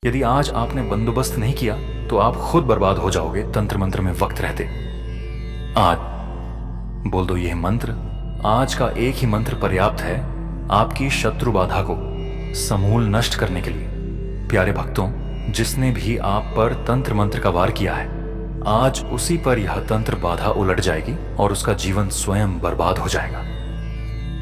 यदि आज आपने बंदोबस्त नहीं किया तो आप खुद बर्बाद हो जाओगे तंत्र मंत्र में वक्त रहते। आज बोल दो यह मंत्र। आज का एक ही मंत्र पर्याप्त है आपकी शत्रु बाधा को समूल नष्ट करने के लिए। प्यारे भक्तों, जिसने भी आप पर तंत्र मंत्र का वार किया है, आज उसी पर यह तंत्र बाधा उलट जाएगी और उसका जीवन स्वयं बर्बाद हो जाएगा।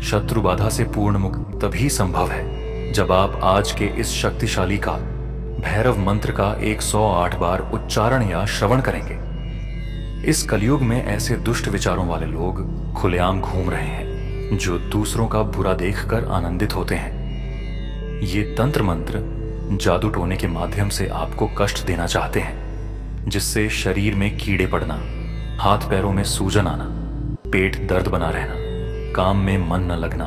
शत्रु बाधा से पूर्ण मुक्ति तभी संभव है जब आप आज के इस शक्तिशाली काल भैरव मंत्र का 108 बार उच्चारण या श्रवण करेंगे। इस कलयुग में ऐसे दुष्ट विचारों वाले लोग खुलेआम घूम रहे हैं जो दूसरों का बुरा देखकर आनंदित होते हैं। ये तंत्र मंत्र जादू टोने के माध्यम से आपको कष्ट देना चाहते हैं, जिससे शरीर में कीड़े पड़ना, हाथ पैरों में सूजन आना, पेट दर्द बना रहना, काम में मन न लगना,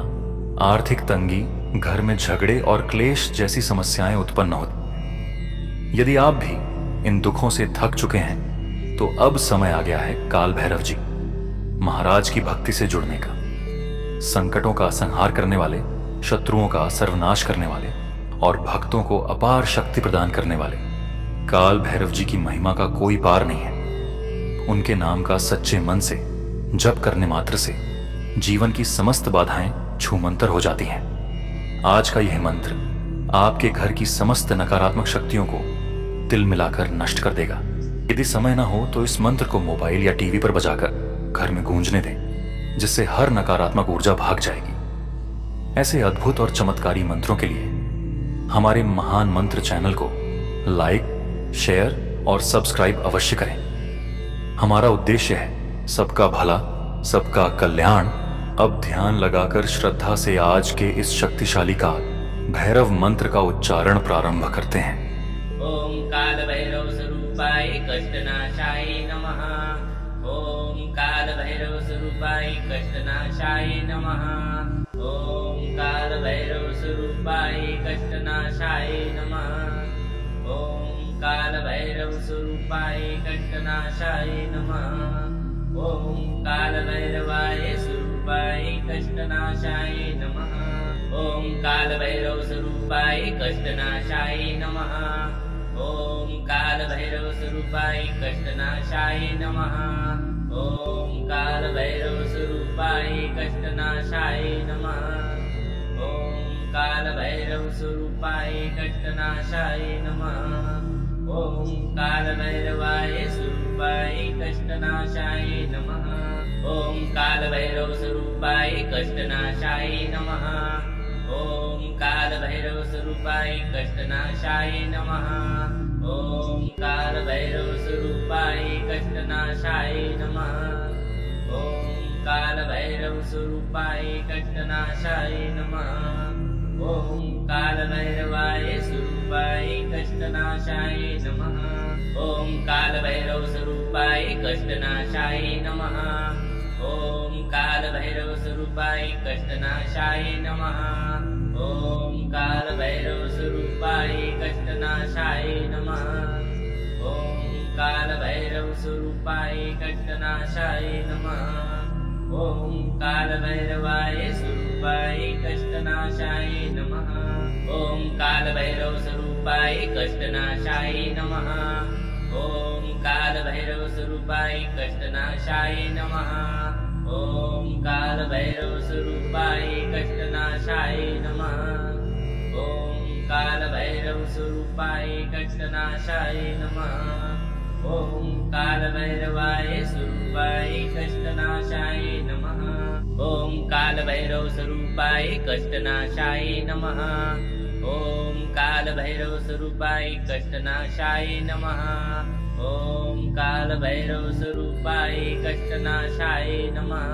आर्थिक तंगी, घर में झगड़े और क्लेश जैसी समस्याएं उत्पन्न होती। यदि आप भी इन दुखों से थक चुके हैं तो अब समय आ गया है काल भैरव जी महाराज की भक्ति से जुड़ने का। संकटों का संहार करने वाले, शत्रुओं का सर्वनाश करने वाले और भक्तों को अपार शक्ति प्रदान करने वाले काल भैरव जी की महिमा का कोई पार नहीं है। उनके नाम का सच्चे मन से जप करने मात्र से जीवन की समस्त बाधाएं छूमंतर हो जाती हैं। आज का यह मंत्र आपके घर की समस्त नकारात्मक शक्तियों को तिल मिलाकर नष्ट कर देगा। यदि समय ना हो तो इस मंत्र को मोबाइल या टीवी पर बजाकर घर में गूंजने दें, जिससे हर नकारात्मक ऊर्जा भाग जाएगी। ऐसे अद्भुत और चमत्कारी मंत्रों के लिए हमारे महान मंत्र चैनल को लाइक, शेयर और सब्सक्राइब अवश्य करें। हमारा उद्देश्य है सबका भला, सबका कल्याण। अब ध्यान लगाकर श्रद्धा से आज के इस शक्तिशाली काल भैरव मंत्र का उच्चारण प्रारंभ करते हैं। ओम काल भैरव स्वरूपाय कष्टनाशाय नमः। ओम काल भैरव स्वरूपाय कष्टनाशाय नमः। ओम काल भैरव स्वरूपाय कष्टनाशाय नमः। ओम काल भैरव स्वरूपाय कष्टनाशाय नमः। ओम काल भैरवाय स्वरूपाय कष्टनाशाय नमः। ओम काल भैरव स्वरूपाय कष्टनाशाय नमः। ओम काल भैरव स्वरूपाय कष्टनाशाय नमः। ओम काल भैरव स्वरूपाय कष्टनाशाय नमः। ओम काल भैरव स्वरूपाय कष्टनाशाय नमः। ओम काल भैरवाय स्वरूपाय कष्टनाशाय नमः। ओम काल भैरव स्वरूपाय कष्टनाशाय नमः। ओम काल भैरव स्वरूपाय कष्टनाशाय नमः। ओम काल भैरव स्वरूपाय कष्टनाशाय नमः। ओम काल भैरव स्वरूपाय कष्टनाशाय नमः। ओम काल भैरवाय स्वरूपाय कष्टनाशाय नमः। ओम काल भैरव स्वरूपाय कष्टनाशाय नमः। ओम काल भैरव स्वरूपाय कष्टनाशाय नमः। ओम काल भैरव स्वरूपाय कष्टनाशाय नमः। ओम काल भैरव स्वरूपाय कष्टनाशाय नमः। ओम काल भैरवाय स्वरूपाय कष्टनाशाय नमः। ओम काल भैरव स्वरूपाय कष्टनाशाय नमः। ओम काल भैरव स्वरूपाय कष्टनाशाय नमः। ओम काल भैरव स्वरूपाय कष्टनाशाय नमः। ओम काल भैरव स्वरूपाय कष्टनाशाय नमः। ओम काल भैरवाय स्वरूपाय कष्टनाशाय नमः। ओम काल भैरव स्वरूपाय कष्टनाशाय नमः। ओम काल भैरव स्वरूपाय कष्टनाशाय नमः। ओम काल भैरव स्वरूपाय कष्टनाशाय नमः।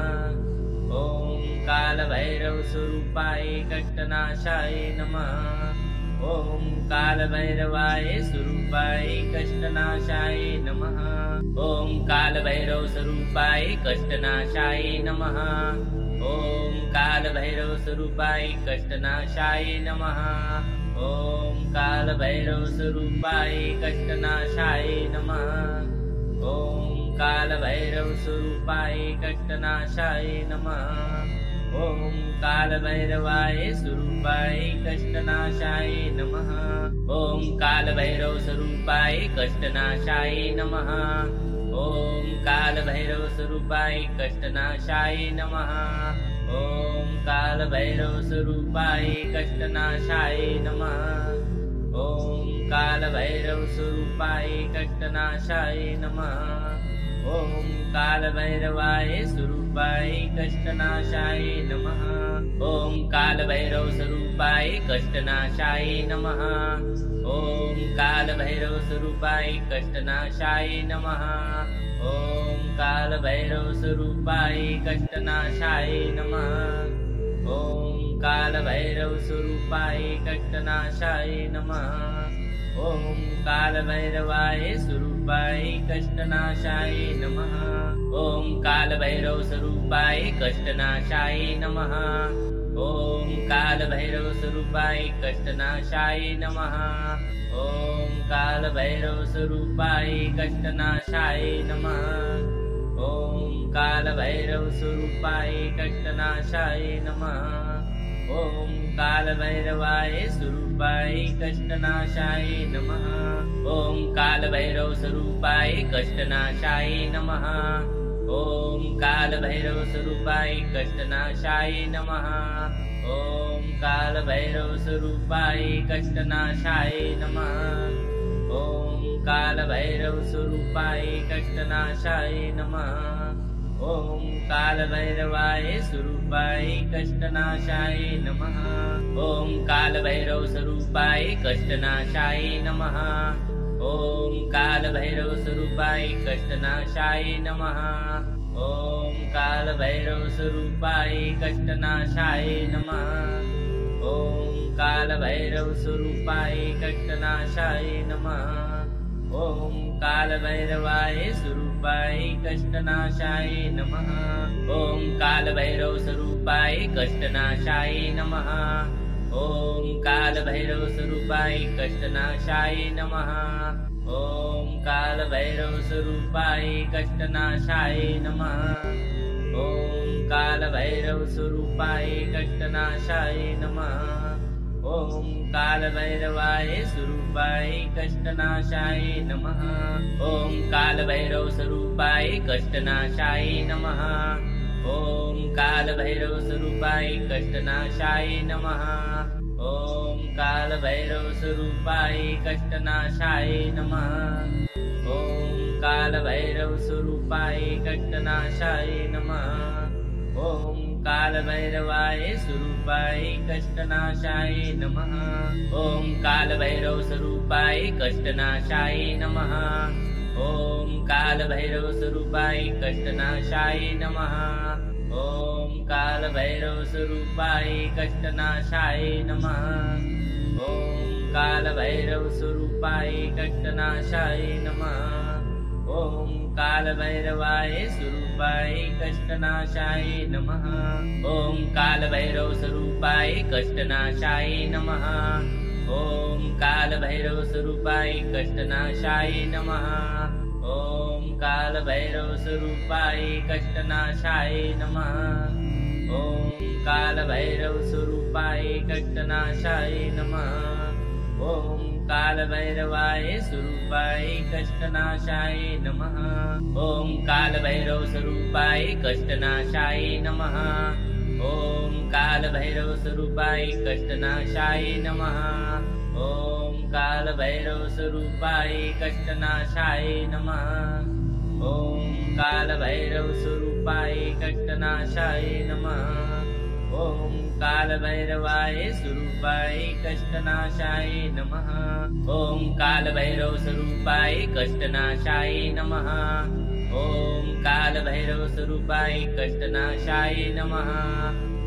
ओम काल भैरव स्वरूपाय कष्टनाशाय नमः। ओम काल भैरवाय स्वरूपाय कष्टनाशाय नमः। ओम काल भैरव स्वरूपाय कष्टनाशाय नमः। ओम काल भैरव स्वरूपाय कष्टनाशाय नमः। ओम काल भैरव स्वरूपाय कष्टनाशाय नमः। ओम काल भैरव स्वरूपाय कष्टनाशाय नमः। ॐ कालभैरवाय स्वरूपाय कष्टनाशाय नमः। ॐ कालभैरवस्वरूपाय कष्टनाशाय नमः। ॐ कालभैरवस्वरूपाय कष्टनाशाय नमः। ॐ कालभैरवस्वरूपाय कष्टनाशाय नमः। ॐ कालभैरवस्वरूपाय कष्टनाशाय नमः। ॐ कालभैरवाय स्वरूपाय कष्टनाशाय नमः। ॐ कालभैरवस्वरूपाय कष्टनाशाय नमः। ॐ कालभैरवस्वरूपाय कष्टनाशाय नमः। ॐ कालभैरवस्वरूपाय कष्टनाशाय नमः। ॐ कालभैरवस्वरूपाय कष्टनाशाय नमः। ॐ कालभैरवाय स्वरूपाय कष्टनाशाय नमः। ॐ कालभैरवस्वरूपाय कष्टनाशाय नमः। ॐ कालभैरवस्वरूपाय कष्टनाशाय नमः। ॐ कालभैरवस्वरूपाय कष्टनाशाय नमः। ॐ कालभैरवस्वरूपाय कष्टनाशाय नमः। ॐ कालभैरवाय स्वरूपाय कष्टनाशाय नमः। ॐ कालभैरवस्वरूपाय कष्टनाशाय नमः। ॐ कालभैरवस्वरूपाय कष्टनाशाय नमः। ॐ कालभैरवस्वरूपाय कष्टनाशाय नमः। ॐ कालभैरवस्वरूपाय कष्टनाशाय नमः। ॐ कालभैरवाय स्वरूपाय कष्टनाशाय नमः। ॐ कालभैरवस्वरूपाय कष्टनाशाय नमः। ॐ कालभैरवस्वरूपाय कष्टनाशाय नमः। ॐ कालभैरवस्वरूपाय कष्टनाशाय नमः। ॐ कालभैरवस्वरूपाय कष्टनाशाय नमः। ॐ कालभैरवाय स्वरूपाय कष्टनाशाय नमः। ॐ कालभैरवस्वरूपाय कष्टनाशाय नमः। ॐ कालभैरवस्वरूपाय कष्टनाशाय नमः। ॐ कालभैरवस्वरूपाय कष्टनाशाय नमः। ॐ कालभैरवस्वरूपाय कष्टनाशाय नमः। ॐ कालभैरवाय स्वरूपाय कष्टनाशाय नमः। ॐ कालभैरवस्वरूपाय कष्टनाशाय नमः। ॐ कालभैरवस्वरूपाय कष्टनाशाय नमः। ॐ कालभैरवस्वरूपाय कष्टनाशाय नमः। ॐ कालभैरवस्वरूपाय कष्टनाशाय नमः। ॐ कालभैरवाय स्वरूपाय कष्टनाशाय नमः। ॐ कालभैरवस्वरूपाय कष्टनाशाय नमः। ॐ कालभैरवस्वरूपाय कष्टनाशाय नमः। ॐ कालभैरवस्वरूपाय कष्टनाशाय नमः। ॐ कालभैरवस्वरूपाय कष्टनाशाय नमः। ॐ कालभैरवाय स्वरूपाय कष्टनाशाय नमः। ॐ कालभैरवस्वरूपाय कष्टनाशाय नमः। ॐ कालभैरवस्वरूपाय कष्टनाशाय नमः। ॐ कालभैरवस्वरूपाय कष्टनाशाय नमः। ॐ कालभैरवस्वरूपाय कष्टनाशाय नमः। ॐ कालभैरवाय स्वरूपाय कष्टनाशाय नमः। ॐ कालभैरवस्वरूपाय कष्टनाशाय नमः। ॐ कालभैरवस्वरूपाय कष्टनाशाय नमः। ॐ कालभैरवस्वरूपाय कष्टनाशाय नमः। ॐ कालभैरवस्वरूपाय कष्टनाशाय नमः। ॐ कालभैरवाय स्वरूपाय कष्टनाशाय नमः। ॐ कालभैरवस्वरूपाय कष्टनाशाय नमः। ॐ कालभैरवस्वरूपाय कष्टनाशाय नमः।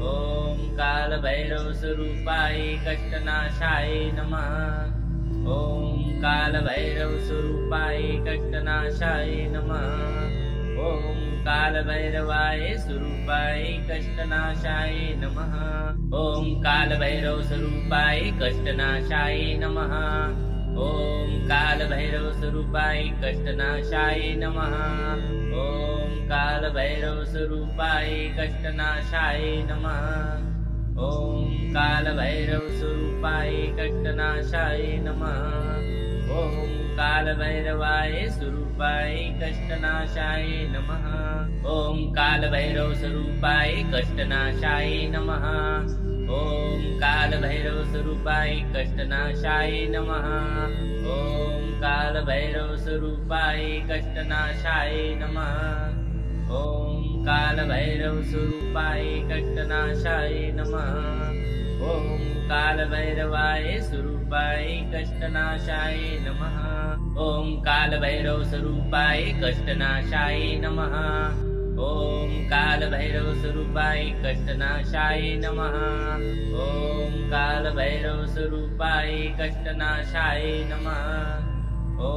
ॐ कालभैरवस्वरूपाय कष्टनाशाय नमः। ॐ कालभैरवस्वरूपाय कष्टनाशाय नमः। ॐ कालभैरवाय स्वरूपाय कष्टनाशाय नमः। ॐ कालभैरवस्वरूपाय कष्टनाशाय नमः। ॐ कालभैरवस्वरूपाय कष्टनाशाय नमः। ॐ कालभैरवस्वरूपाय कष्टनाशाय नमः। ॐ कालभैरवस्वरूपाय कष्टनाशाय नमः। ॐ कालभैरवाय स्वरूपाय कष्टनाशाय नमः। ॐ कालभैरवस्वरूपाय कष्टनाशाय नमः। ॐ कालभैरवस्वरूपाय कष्टनाशाय नमः। ॐ कालभैरवस्वरूपाय कष्टनाशाय नमः। ॐ कालभैरवस्वरूपाय कष्टनाशाय नमः। ॐ कालभैरवाय स्वरूपाय कष्टनाशाय नमः। ॐ कालभैरवस्वरूपाय कष्टनाशाय नमः। ॐ कालभैरवस्वरूपाय कष्टनाशाय नमः। ॐ कालभैरवस्वरूपाय कष्टनाशाय नमः। ॐ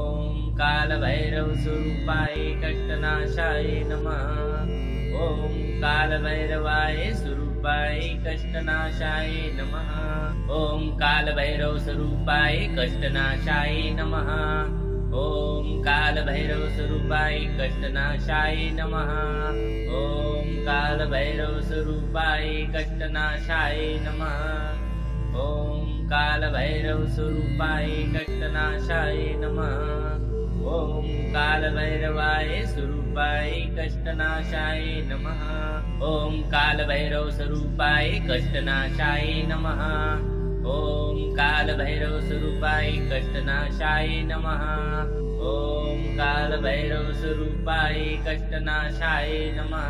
कालभैरवस्वरूपाय कष्टनाशाय नमः। ॐ कालभैरवाय स्वरूपाय कष्टनाशाय नमः। ॐ कालभैरवस्वरूपाय कष्टनाशाय नमः। ॐ कालभैरवस्वरूपाय कष्टनाशाय नमः। ॐ कालभैरवस्वरूपाय कष्टनाशाय नमः। ॐ कालभैरवस्वरूपाय कष्टनाशाय नमः। ॐ कालभैरवाय स्वरूपाय कष्टनाशाय नमः। ॐ कालभैरवस्वरूपाय कष्टनाशाय नमः। ॐ कालभैरवस्वरूपाय कष्टनाशाय नमः। ॐ कालभैरवस्वरूपाय कष्टनाशाय नमः।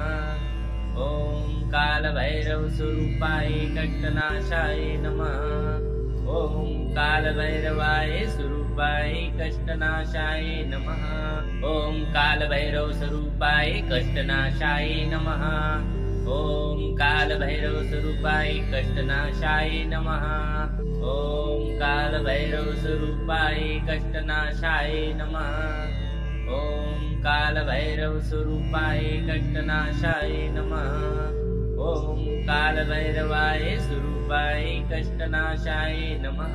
ॐ कालभैरवस्वरूपाय कष्टनाशाय नमः। ॐ कालभैरवाय स्वरूपाय कष्टनाशाय नमः। ॐ कालभैरवस्वरूपाय कष्टनाशाय नमः। ॐ कालभैरवस्वरूपाय कष्टनाशाय नमः। ॐ कालभैरवस्वरूपाय कष्टनाशाय नमः। ॐ कालभैरवस्वरूपाय कष्टनाशाय नमः। ॐ कालभैरवाय स्वरूपाय कष्टनाशाय नमः।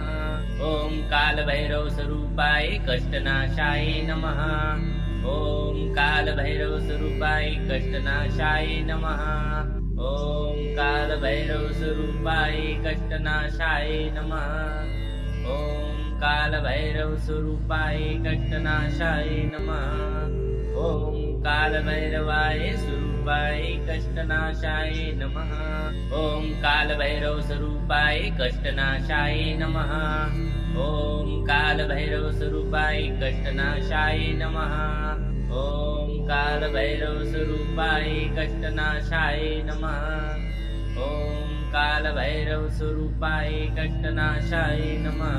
ॐ कालभैरवस्वरूपाय कष्टनाशाय नमः। ॐ कालभैरवस्वरूपाय कष्टनाशाय नमः। ॐ कालभैरवस्वरूपाय कष्टनाशाय नमः। ॐ कालभैरवस्वरूपाय कष्टनाशाय नमः। ॐ कालभैरवाय स्वरूपाय कष्टनाशाय नमः। ॐ कालभैरवस्वरूपाय कष्टनाशाय नमः। ॐ कालभैरवस्वरूपाय कष्टनाशाय नमः। ॐ कालभैरवस्वरूपाय कष्टनाशाय नमः। ॐ कालभैरवस्वरूपाय कष्टनाशाय नमः।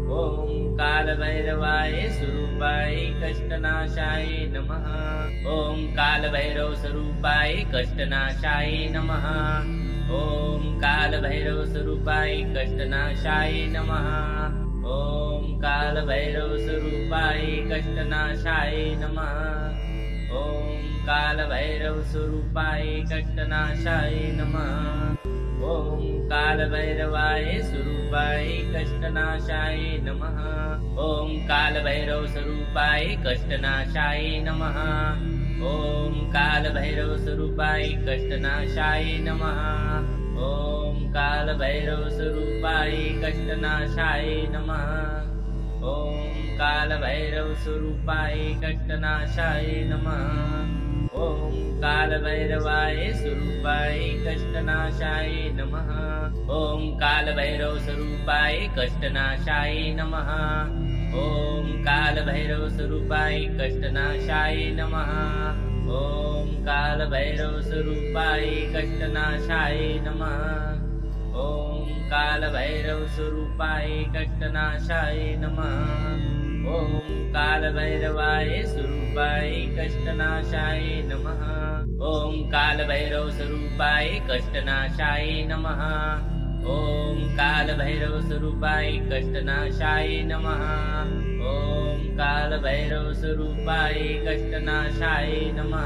ॐ कालभैरवाय स्वरूपाय कष्टनाशाय नमः। ॐ कालभैरवस्वरूपाय कष्टनाशाय नमः। ॐ कालभैरवस्वरूपाय कष्टनाशाय नमः। ॐ कालभैरवस्वरूपाय कष्टनाशाय नमः। ॐ कालभैरवस्वरूपाय कष्टनाशाय नमः। ॐ कालभैरवाय स्वरूपाय कष्टनाशाय नमः। ॐ कालभैरवस्वरूपाय कष्टनाशाय नमः। ॐ कालभैरवस्वरूपाय कष्टनाशाय नमः। ॐ कालभैरवस्वरूपाय कष्टनाशाय नमः। ॐ कालभैरवस्वरूपाय कष्टनाशाय नमः। ॐ कालभैरवाय स्वरूपाय कष्टनाशाय नमः। ॐ कालभैरवस्वरूपाय कष्टनाशाय नमः। ॐ कालभैरवस्वरूपाय कष्टनाशाय नमः। ॐ कालभैरवस्वरूपाय कष्टनाशाय नमः। ॐ कालभैरवस्वरूपाय कष्टनाशाय नमः। ॐ कालभैरवाय स्वरूपाय कष्टनाशाय नमः। ॐ कालभैरवस्वरूपाय कष्टनाशाय नमः। ॐ कालभैरवस्वरूपाय कष्टनाशाय नमः। ॐ कालभैरवस्वरूपाय कष्टनाशाय नमः।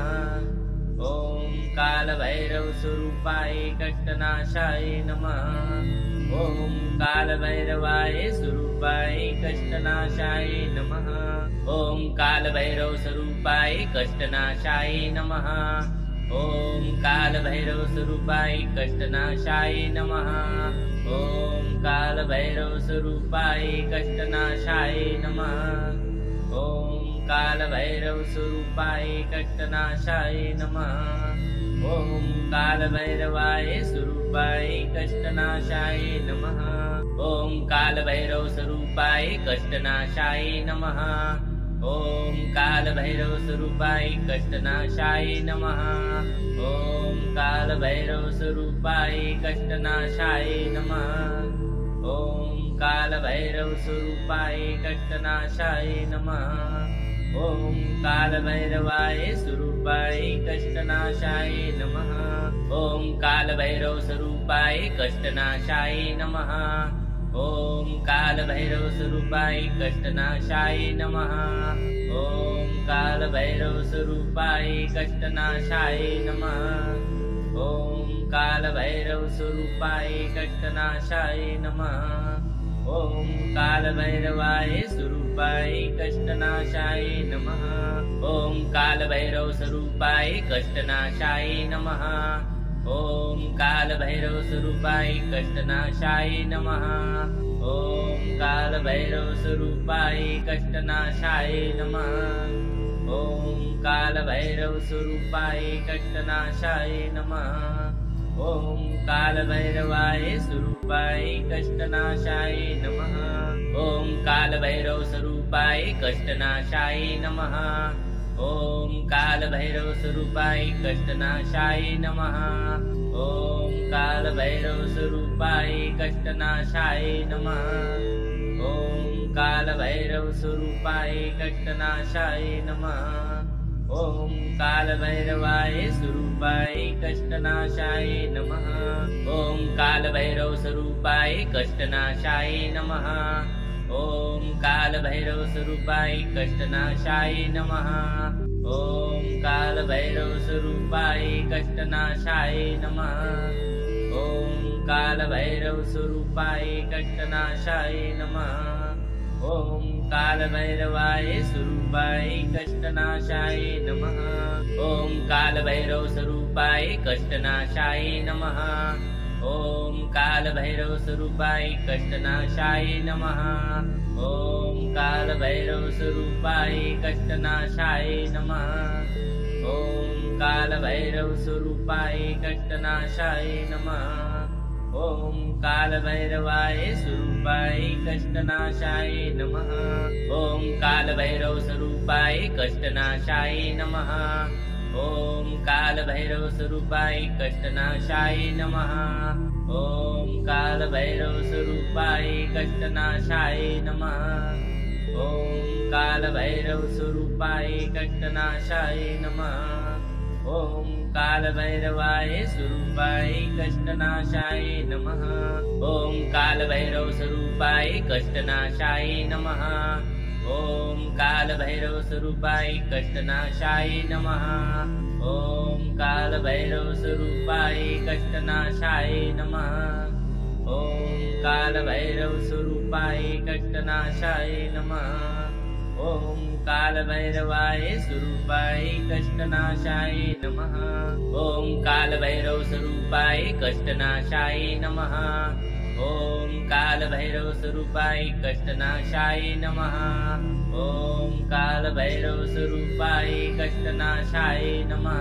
ॐ कालभैरवस्वरूपाय कष्टनाशाय नमः। ॐ कालभैरवाय स्वरूपाय स्वरूपाय कष्टनाशाय नमः। ॐ कालभैरव स्वरूपाय कष्टनाशाय नमः। ॐ कालभैरव स्वरूपाय कष्टनाशाय नमः। ॐ कालभैरव स्वरूपाय कष्टनाशाय नमः। ॐ कालभैरव स्वरूपाय कष्टनाशाय नमः। ॐ कालभैरवाय स्वरूपाय कष्टनाशाय नमः। ॐ कालभैरव स्वरूपाय कष्टनाशाय नमः। ॐ कालभैरव स्वरूपाय कष्टनाशाय नमः। ॐ कालभैरव स्वरूपाय कष्टनाशाय नमः। ॐ कालभैरव स्वरूपाय कष्टनाशाय नमः। ॐ कालभैरवाय स्वरूपाय कष्टनाशाय नमः। ॐ कालभैरव स्वरूपाय कष्टनाशाय नमः। ॐ कालभैरव स्वरूपाय कष्टनाशाय नमः। ॐ कालभैरव स्वरूपाय कष्टनाशाय नमः। ॐ कालभैरव स्वरूपाय कष्टनाशाय नमः। ॐ कालभैरवाय स्वरूपाय कष्टनाशाय नमः। ॐ कालभैरव स्वरूपाय कष्टनाशाय नमः। ॐ कालभैरव स्वरूपाय कष्टनाशाय नमः। ॐ कालभैरव स्वरूपाय कष्टनाशाय नमः। ॐ कालभैरव स्वरूपाय कष्टनाशाय नमः। ॐ कालभैरवाय स्वरूपाय कष्टनाशाय नमः। ॐ कालभैरव स्वरूपाय कष्टनाशाय नमः। ॐ कालभैरव स्वरूपाय कष्टनाशाय नमः। ॐ कालभैरव स्वरूपाय कष्टनाशाय नमः। ॐ कालभैरव स्वरूपाय कष्टनाशाय नमः। ॐ कालभैरवाय स्वरूपाय कष्टनाशाय नमः। ॐ कालभैरव स्वरूपाय कष्टनाशाय नमः। ॐ कालभैरव स्वरूपाय कष्टनाशाय नमः। ॐ कालभैरव स्वरूपाय कष्टनाशाय नमः। ॐ कालभैरव स्वरूपाय कष्टनाशाय नमः। ॐ कालभैरवाय स्वरूपाय कष्टनाशाय नमः। ॐ कालभैरव स्वरूपाय कष्टनाशाय नमः। ॐ कालभैरव स्वरूपाय कष्टनाशाय नमः। ॐ कालभैरव स्वरूपाय कष्टनाशाय नमः। ॐ कालभैरव स्वरूपाय कष्टनाशाय नमः। ॐ कालभैरवाय स्वरूपाय कष्टनाशाय नमः। ॐ कालभैरव स्वरूपाय कष्टनाशाय नमः। ॐ कालभैरव स्वरूपाय कष्टनाशाय नमः। ॐ कालभैरव स्वरूपाय कष्टनाशाय नमः। ॐ कालभैरव स्वरूपाय कष्टनाशाय नमः। ॐ कालभैरवाय स्वरूपाय कष्टनाशाय नमः। ॐ कालभैरव स्वरूपाय कष्टनाशाय नमः। ॐ कालभैरव स्वरूपाय कष्टनाशाय नमः। ॐ कालभैरव स्वरूपाय कष्टनाशाय नमः। ॐ कालभैरव स्वरूपाय कष्टनाशाय नमः। ॐ कालभैरवाय स्वरूपाय कष्टनाशाय नमः। ॐ कालभैरव स्वरूपाय कष्टनाशाय नमः। ॐ कालभैरव स्वरूपाय कष्टनाशाय नमः। ॐ कालभैरव स्वरूपाय कष्टनाशाय नमः।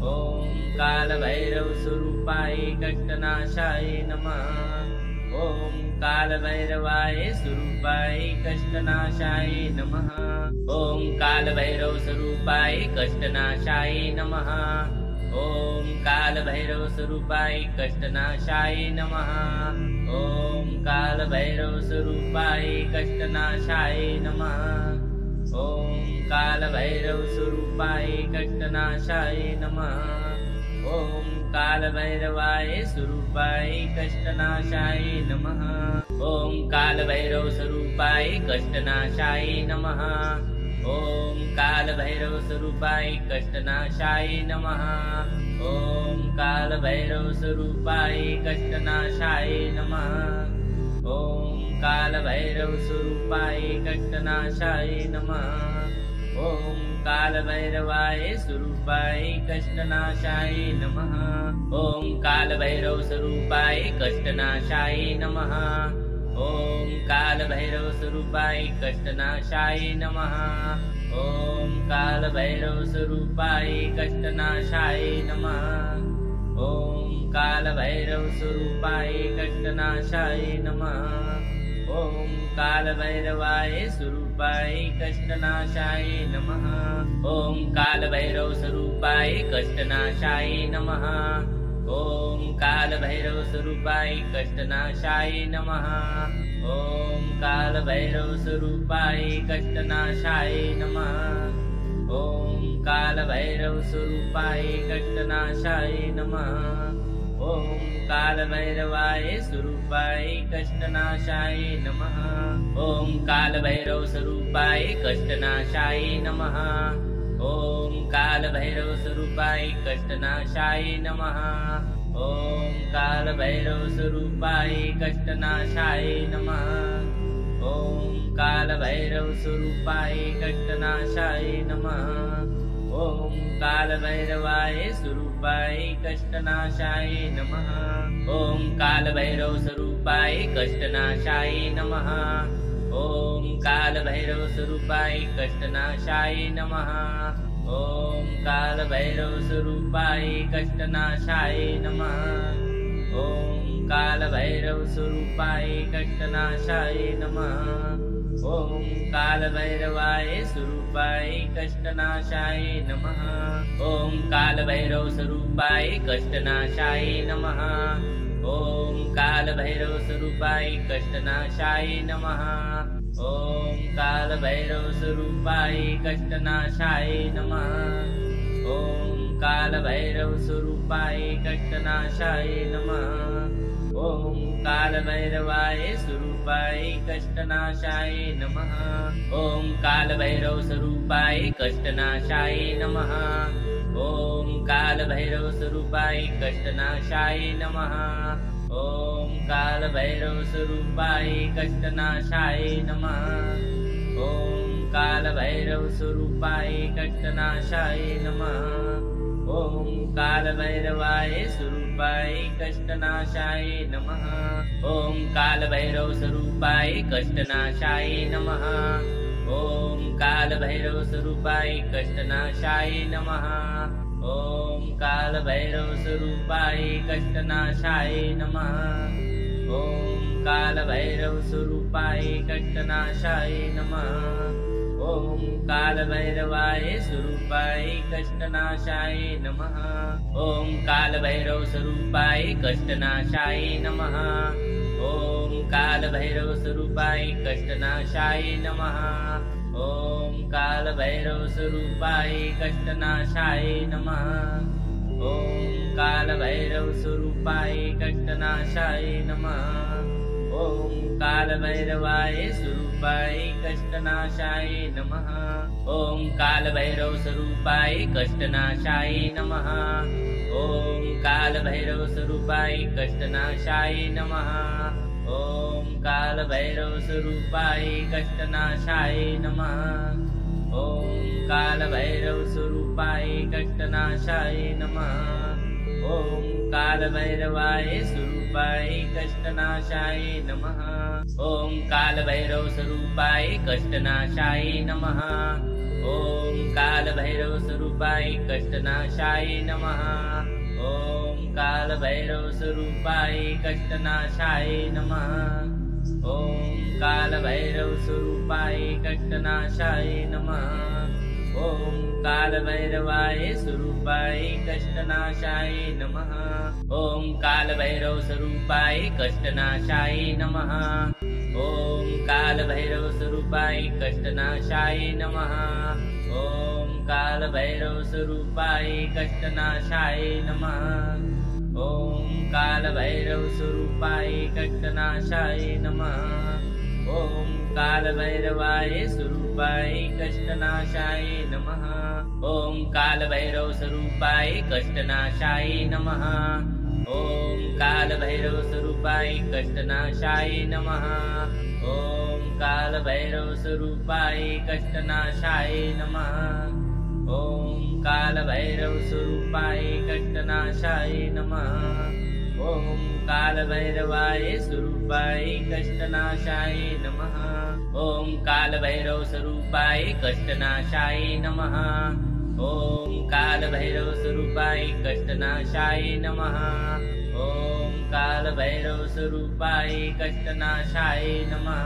ॐ कालभैरव स्वरूपाय कष्टनाशाय नमः। ॐ कालभैरवाय स्वरूपाय कष्टनाशाय नमः। ॐ कालभैरव स्वरूपाय कष्टनाशाय नमः। ॐ कालभैरव स्वरूपाय कष्टनाशाय नमः। ॐ कालभैरव स्वरूपाय कष्टनाशाय नमः। ॐ कालभैरव स्वरूपाय कष्टनाशाय नमः। ॐ कालभैरवाय स्वरूपाय कष्टनाशाय नमः। ॐ कालभैरव स्वरूपाय कष्टनाशाय नमः। ॐ कालभैरव स्वरूपाय कष्टनाशाय नमः। ॐ कालभैरव स्वरूपाय कष्टनाशाय नमः। ॐ कालभैरवस्वरूपाय कष्टनाशाय नमः। ॐ कालभैरवाय स्वरूपाय कष्टनाशाय नमः। ॐ कालभैरवस्वरूपाय कष्टनाशाय नमः। ॐ कालभैरवस्वरूपाय कष्टनाशाय नमः। ॐ कालभैरवस्वरूपाय कष्टनाशाय नमः। ॐ कालभैरवस्वरूपाय कष्टनाशाय नमः। ॐ कालभैरवाय स्वरूपाय कष्टनाशाय नमः। ॐ कालभैरवस्वरूपाय कष्टनाशाय नमः। ॐ कालभैरवस्वरूपाय कष्टनाशाय नमः। ॐ कालभैरवस्वरूपाय कष्टनाशाय नमः। ॐ कालभैरवस्वरूपाय कष्टनाशाय नमः। ॐ कालभैरवाय स्वरूपाय कष्टनाशाय नमः। ॐ कालभैरवस्वरूपाय कष्टनाशाय नमः। ॐ कालभैरवस्वरूपाय कष्टनाशाय नमः। ॐ कालभैरवस्वरूपाय कष्टनाशाय नमः। ॐ कालभैरवस्वरूपाय कष्टनाशाय नमः। ॐ कालभैरवाय स्वरूपाय कष्टनाशाय नमः। ॐ कालभैरवस्वरूपाय कष्टनाशाय नमः। ॐ कालभैरवस्वरूपाय कष्टनाशाय नमः। ॐ कालभैरवस्वरूपाय कष्टनाशाय नमः। ॐ कालभैरवस्वरूपाय कष्टनाशाय नमः। ॐ कालभैरवाय स्वरूपाय कष्टनाशाय नमः। ॐ कालभैरवस्वरूपाय कष्टनाशाय नमः। ॐ कालभैरवस्वरूपाय कष्टनाशाय नमः। ॐ कालभैरवस्वरूपाय कष्टनाशाय नमः। ॐ कालभैरवस्वरूपाय कष्टनाशाय नमः। ॐ कालभैरवाय स्वरूपाय कष्टनाशाय नमः। ॐ कालभैरवस्वरूपाय कष्टनाशाय नमः। ॐ कालभैरवस्वरूपाय कष्टनाशाय नमः। ॐ कालभैरवस्वरूपाय कष्टनाशाय नमः। ॐ कालभैरवस्वरूपाय कष्टनाशाय नमः। ॐ कालभैरवाय स्वरूपाय कष्टनाशाय नमः। ॐ कालभैरवस्वरूपाय कष्टनाशाय नमः। ॐ कालभैरवस्वरूपाय कष्टनाशाय नमः। ॐ कालभैरवस्वरूपाय कष्टनाशाय नमः। ॐ कालभैरवस्वरूपाय कष्टनाशाय नमः। ॐ कालभैरवाय स्वरूपाय कष्टनाशाय नमः। ॐ कालभैरवस्वरूपाय कष्टनाशाय नमः। ॐ कालभैरवस्वरूपाय कष्टनाशाय नमः। ॐ कालभैरवस्वरूपाय कष्टनाशाय नमः। ॐ कालभैरवस्वरूपाय कष्टनाशाय नमः। ॐ कालभैरवाय स्वरूपाय कष्टनाशाय नमः। ॐ कालभैरवस्वरूपाय कष्टनाशाय नमः। ॐ कालभैरवस्वरूपाय कष्टनाशाय नमः। ॐ कालभैरवस्वरूपाय कष्टनाशाय नमः। ॐ कालभैरवस्वरूपाय कष्टनाशाय नमः। ॐ कालभैरवाय स्वरूपाय कष्टनाशाय नमः। ॐ कालभैरवस्वरूपाय कष्टनाशाय नमः। ॐ कालभैरवस्वरूपाय कष्टनाशाय नमः। ॐ कालभैरवस्वरूपाय कष्टनाशाय नमः। ॐ कालभैरवस्वरूपाय कष्टनाशाय नमः। ॐ कालभैरवाय स्वरूपाय कष्टनाशाय नमः। ॐ कालभैरवस्वरूपाय कष्टनाशाय नमः। ॐ कालभैरवस्वरूपाय कष्टनाशाय नमः। ॐ कालभैरवस्वरूपाय कष्टनाशाय नमः। ॐ कालभैरवस्वरूपाय कष्टनाशाय नमः। ॐ कालभैरवाय स्वरूपाय कष्टनाशाय नमः। ॐ कालभैरवस्वरूपाय कष्टनाशाय नमः। ॐ कालभैरवस्वरूपाय कष्टनाशाय नमः। ॐ कालभैरवस्वरूपाय कष्टनाशाय नमः। ॐ कालभैरवस्वरूपाय कष्टनाशाय नमः। ॐ कालभैरवाय स्वरूपाय कष्टनाशाय नमः। ॐ कालभैरवस्वरूपाय कष्टनाशाय नमः। ॐ कालभैरवस्वरूपाय कष्टनाशाय नमः। ॐ कालभैरवस्वरूपाय कष्टनाशाय नमः।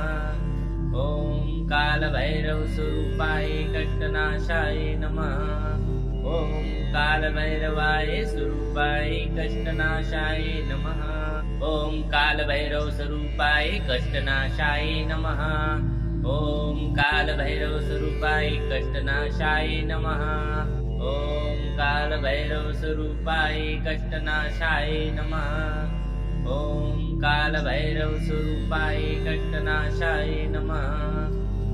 ॐ कालभैरवस्वरूपाय कष्टनाशाय नमः। ॐ कालभैरवाय स्वरूपाय कष्टनाशाय नमः। ॐ कालभैरवस्वरूपाय कष्टनाशाय नमः। ॐ कालभैरवस्वरूपाय कष्टनाशाय नमः। ॐ कालभैरवस्वरूपाय कष्टनाशाय नमः। ॐ कालभैरवस्वरूपाय कष्टनाशाय नमः।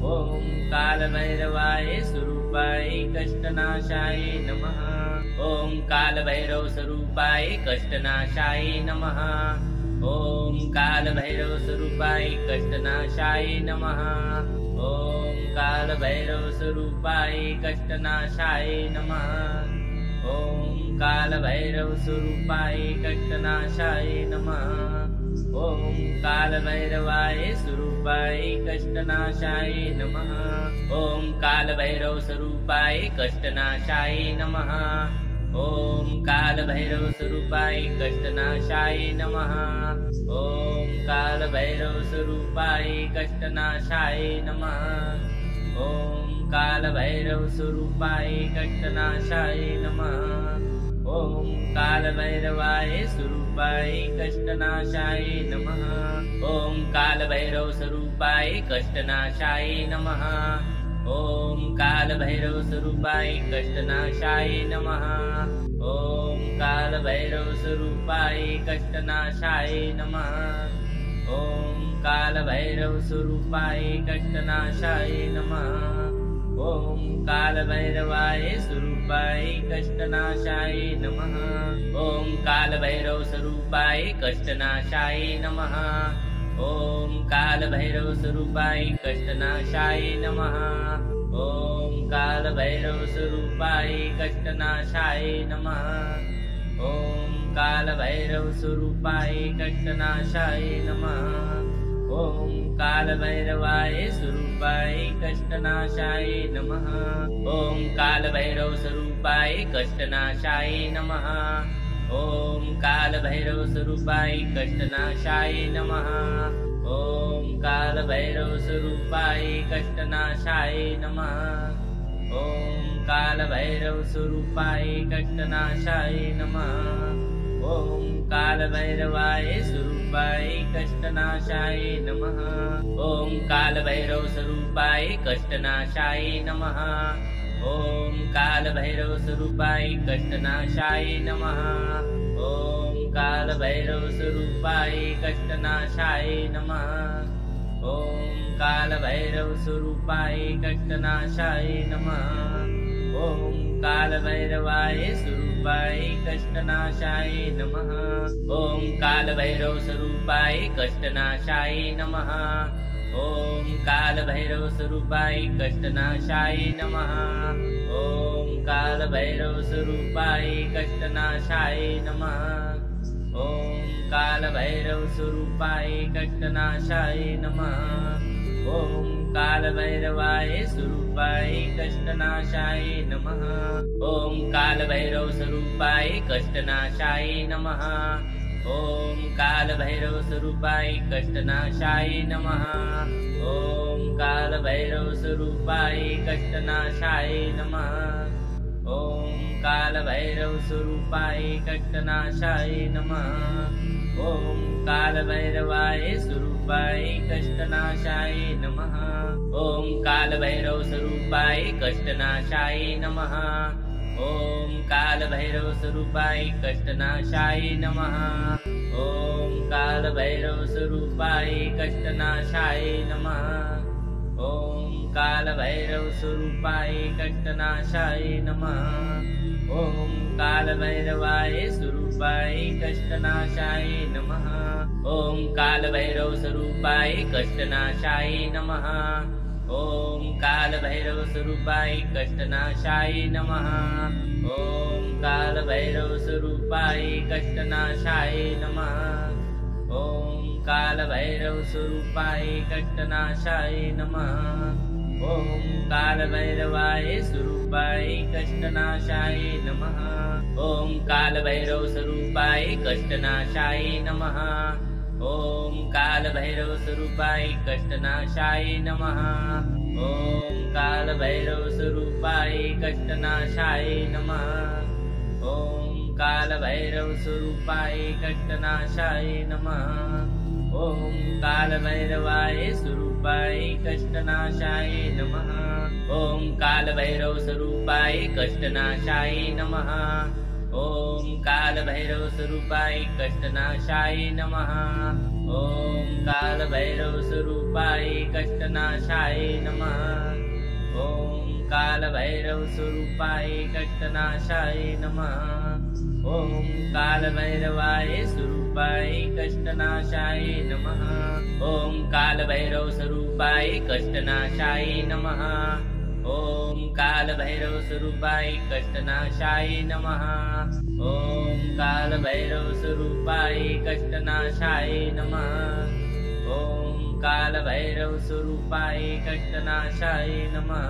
ॐ कालभैरवाय स्वरूपाय कष्टनाशाय नमः। ॐ कालभैरवस्वरूपाय कष्टनाशाय नमः। ॐ कालभैरवस्वरूपाय कष्टनाशाय नमः। ॐ कालभैरवस्वरूपाय कष्टनाशाय नमः। ॐ कालभैरवस्वरूपाय कष्टनाशाय नमः। ॐ कालभैरवाय स्वरूपाय कष्टनाशाय नमः। ॐ कालभैरवस्वरूपाय कष्टनाशाय नमः। ॐ कालभैरवस्वरूपाय कष्टनाशाय नमः। ॐ कालभैरवस्वरूपाय कष्टनाशाय नमः। ॐ कालभैरवस्वरूपाय कष्टनाशाय नमः। ॐ कालभैरवाय स्वरूपाय कष्टनाशाय नमः। ॐ कालभैरवस्वरूपाय कष्टनाशाय नमः। ॐ कालभैरवस्वरूपाय कष्टनाशाय नमः। ॐ कालभैरवस्वरूपाय कष्टनाशाय नमः। ॐ कालभैरवस्वरूपाय कष्टनाशाय नमः। ॐ कालभैरवाय स्वरूपाय कष्टनाशाय नमः। ॐ कालभैरवस्वरूपाय कष्टनाशाय नमः। ॐ कालभैरवस्वरूपाय कष्टनाशाय नमः। ॐ कालभैरवस्वरूपाय कष्टनाशाय नमः। ॐ कालभैरवस्वरूपाय कष्टनाशाय नमः। ॐ कालभैरवाय स्वरूपाय कष्टनाशाय नमः। ॐ कालभैरवस्वरूपाय कष्टनाशाय नमः। ॐ कालभैरवस्वरूपाय कष्टनाशाय नमः। ॐ कालभैरवस्वरूपाय कष्टनाशाय नमः। ॐ कालभैरवस्वरूपाय कष्टनाशाय नमः। ॐ कालभैरवाय स्वरूपाय कष्टनाशाय नमः। ॐ कालभैरवस्वरूपाय कष्टनाशाय नमः। ॐ कालभैरवस्वरूपाय कष्टनाशाय नमः। ॐ कालभैरवस्वरूपाय कष्टनाशाय नमः। ॐ कालभैरवस्वरूपाय कष्टनाशाय नमः। ॐ कालभैरवाय स्वरूपाय कष्टनाशाय नमः। ॐ कालभैरवस्वरूपाय कष्टनाशाय नमः। ॐ कालभैरवस्वरूपाय कष्टनाशाय नमः। ॐ कालभैरवस्वरूपाय कष्टनाशाय नमः। ॐ कालभैरवस्वरूपाय कष्टनाशाय नमः। ॐ कालभैरवाय स्वरूपाय कष्टनाशाय नमः। ॐ कालभैरवस्वरूपाय कष्टनाशाय नमः। ॐ कालभैरवस्वरूपाय कष्टनाशाय नमः। ॐ कालभैरवस्वरूपाय कष्टनाशाय नमः। ॐ कालभैरवस्वरूपाय कष्टनाशाय नमः। ॐ कालभैरवाय स्वरूपाय कष्टनाशाय नमः। ॐ कालभैरवस्वरूपाय कष्टनाशाय नमः। ॐ कालभैरवस्वरूपाय कष्टनाशाय नमः। ॐ कालभैरवस्वरूपाय कष्टनाशाय नमः। ॐ कालभैरवस्वरूपाय कष्टनाशाय नमः। ॐ कालभैरवाय स्वरूपाय कष्टनाशाय नमः। ॐ कालभैरवस्वरूपाय कष्टनाशाय नमः। ॐ कालभैरवस्वरूपाय कष्टनाशाय नमः। ॐ कालभैरवस्वरूपाय कष्टनाशाय नमः। ॐ कालभैरवस्वरूपाय कष्टनाशाय नमः। ॐ कालभैरवाय स्वरूपाय कष्टनाशाय नमः। ॐ कालभैरवस्वरूपाय कष्टनाशाय नमः। ॐ कालभैरवस्वरूपाय कष्टनाशाय नमः। ॐ कालभैरवस्वरूपाय कष्टनाशाय नमः। ॐ कालभैरवस्वरूपाय कष्टनाशाय नमः। ॐ कालभैरवाय स्वरूपाय कष्टनाशाय नमः। ॐ कालभैरवस्वरूपाय कष्टनाशाय नमः। ॐ कालभैरवस्वरूपाय कष्टनाशाय नमः। ॐ कालभैरवस्वरूपाय कष्टनाशाय नमः। ॐ कालभैरवस्वरूपाय कष्टनाशाय नमः। ॐ कालभैरवाय स्वरूपाय कष्टनाशाय नमः। ॐ कालभैरवस्वरूपाय कष्टनाशाय नमः। ॐ कालभैरवस्वरूपाय कष्टनाशाय नमः। ॐ कालभैरवस्वरूपाय कष्टनाशाय नमः। ॐ कालभैरवस्वरूपाय कष्टनाशाय नमः।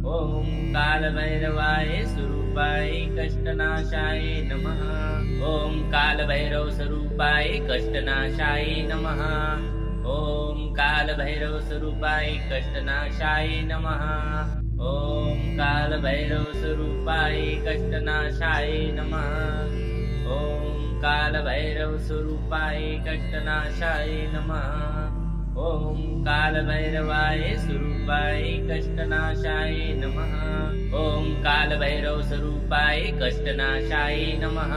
ॐ कालभैरवाय स्वरूपाय कष्टनाशाय नमः। ॐ कालभैरवस्वरूपाय कष्टनाशाय नमः। ॐ कालभैरवस्वरूपाय कष्टनाशाय नमः। ॐ कालभैरवस्वरूपाय कष्टनाशाय नमः। ॐ कालभैरवस्वरूपाय कष्टनाशाय नमः। ॐ कालभैरवाय स्वरूपाय कष्टनाशाय नमः। ॐ कालभैरवस्वरूपाय कष्टनाशाय नमः।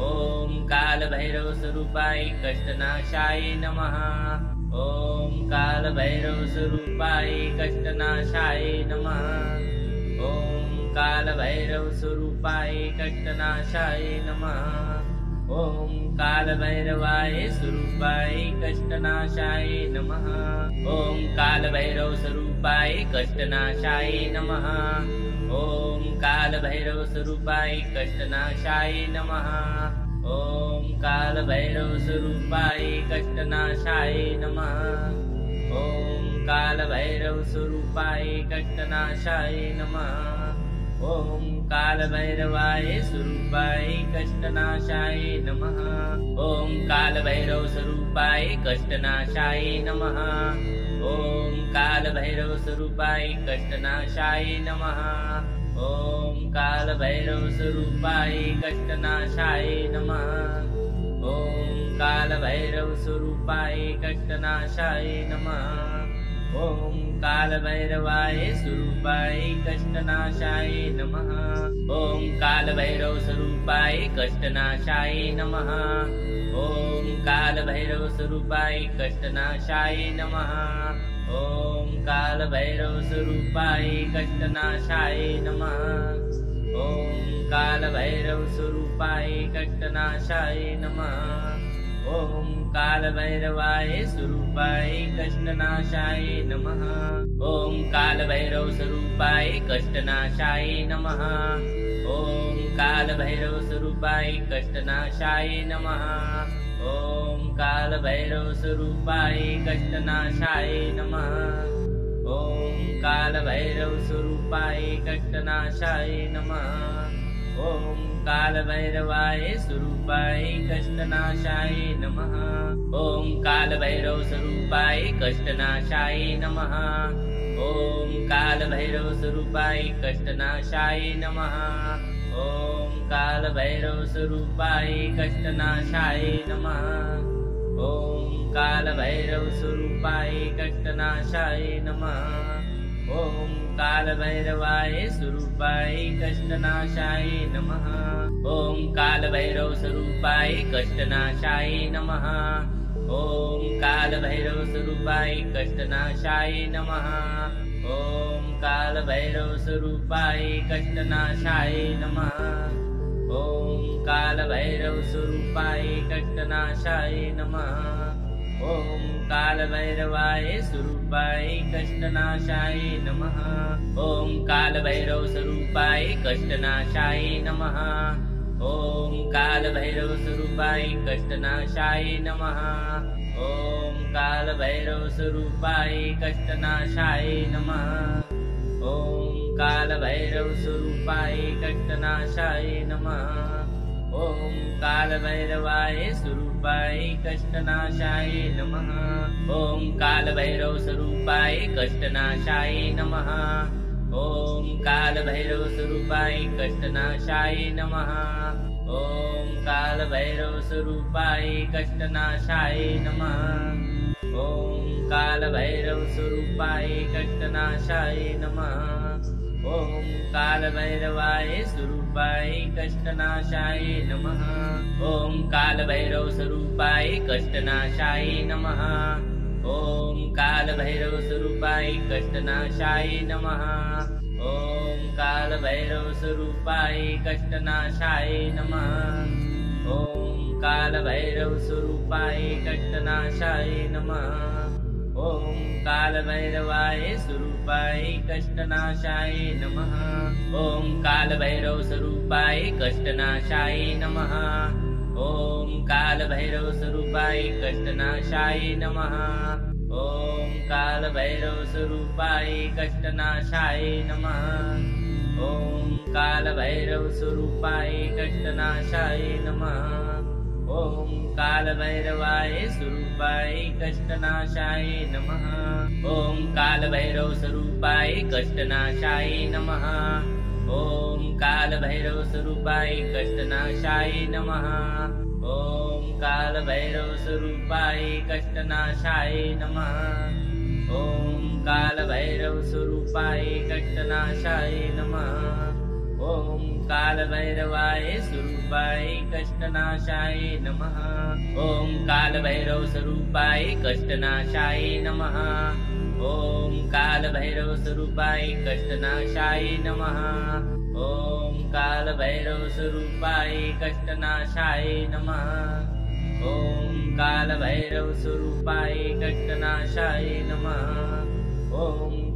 ॐ कालभैरवस्वरूपाय कष्टनाशाय नमः। ॐ कालभैरवस्वरूपाय कष्टनाशाय नमः। ॐ कालभैरवस्वरूपाय कष्टनाशाय नमः। ॐ कालभैरवाय स्वरूपाय कष्टनाशाय नमः। ॐ कालभैरवस्वरूपाय कष्टनाशाय नमः। ॐ कालभैरवस्वरूपाय कष्टनाशाय नमः। ॐ कालभैरवस्वरूपाय कष्टनाशाय नमः। ॐ कालभैरवस्वरूपाय कष्टनाशाय नमः। ॐ कालभैरवाय स्वरूपाय कष्टनाशाय नमः। ॐ कालभैरवस्वरूपाय कष्टनाशाय नमः। ॐ कालभैरवस्वरूपाय कष्टनाशाय नमः। ॐ कालभैरवस्वरूपाय कष्टनाशाय नमः। ॐ कालभैरवस्वरूपाय कष्टनाशाय नमः। ॐ कालभैरवाय स्वरूपाय कष्टनाशाय नमः। ॐ कालभैरवस्वरूपाय कष्टनाशाय नमः। ॐ कालभैरवस्वरूपाय कष्टनाशाय नमः। ॐ कालभैरवस्वरूपाय कष्टनाशाय नमः। ॐ कालभैरवस्वरूपाय कष्टनाशाय नमः। ॐ कालभैरवाय स्वरूपाय कष्टनाशाय नमः। ॐ कालभैरवस्वरूपाय कष्टनाशाय नमः। ॐ कालभैरवस्वरूपाय कष्टनाशाय नमः। ॐ कालभैरवस्वरूपाय कष्टनाशाय नमः। ॐ कालभैरवस्वरूपाय कष्टनाशाय नमः। ॐ कालभैरवाय स्वरूपाय कष्टनाशाय नमः। ॐ कालभैरवस्वरूपाय कष्टनाशाय नमः। ॐ कालभैरवस्वरूपाय कष्टनाशाय नमः। ॐ कालभैरवस्वरूपाय कष्टनाशाय नमः। ॐ कालभैरवस्वरूपाय कष्टनाशाय नमः। ॐ कालभैरवाय स्वरूपाय कष्टनाशाय नमः। ॐ कालभैरवस्वरूपाय कष्टनाशाय नमः। ॐ कालभैरवस्वरूपाय कष्टनाशाय नमः। ॐ कालभैरवस्वरूपाय कष्टनाशाय नमः। ॐ कालभैरवस्वरूपाय कष्टनाशाय नमः। ॐ कालभैरवाय स्वरूपाय कष्टनाशाय नमः। ॐ कालभैरवस्वरूपाय कष्टनाशाय नमः। ॐ कालभैरवस्वरूपाय कष्टनाशाय नमः। ॐ कालभैरवस्वरूपाय कष्टनाशाय नमः। ॐ कालभैरवस्वरूपाय कष्टनाशाय नमः। ॐ कालभैरवाय स्वरूपाय कष्टनाशाय नमः। ॐ कालभैरवस्वरूपाय कष्टनाशाय नमः। ॐ कालभैरवस्वरूपाय कष्टनाशाय नमः। ॐ कालभैरवस्वरूपाय कष्टनाशाय नमः। ॐ कालभैरवस्वरूपाय कष्टनाशाय नमः। ॐ कालभैरवाय स्वरूपाय कष्टनाशाय नमः। ॐ कालभैरवस्वरूपाय कष्टनाशाय नमः। ॐ कालभैरवस्वरूपाय कष्टनाशाय नमः। ॐ कालभैरवस्वरूपाय कष्टनाशाय नमः। ॐ कालभैरवस्वरूपाय कष्टनाशाय नमः। ॐ कालभैरवाय स्वरूपाय कष्टनाशाय नमः। ॐ कालभैरवस्वरूपाय कष्टनाशाय नमः। ॐ कालभैरवस्वरूपाय कष्टनाशाय नमः। ॐ कालभैरवस्वरूपाय कष्टनाशाय नमः। ॐ कालभैरवस्वरूपाय कष्टनाशाय नमः। ॐ कालभैरवाय स्वरूपाय कष्टनाशाय नमः। ॐ कालभैरवस्वरूपाय कष्टनाशाय नमः। ॐ कालभैरवस्वरूपाय कष्टनाशाय नमः। ॐ कालभैरवस्वरूपाय कष्टनाशाय नमः। ॐ कालभैरवस्वरूपाय कष्टनाशाय नमः। ॐ कालभैरवाय स्वरूपाय कष्टनाशाय नमः। ॐ कालभैरवस्वरूपाय कष्टनाशाय नमः। ॐ कालभैरवस्वरूपाय कष्टनाशाय नमः। ॐ कालभैरवस्वरूपाय कष्टनाशाय नमः। ॐ कालभैरवस्वरूपाय कष्टनाशाय नमः। ॐ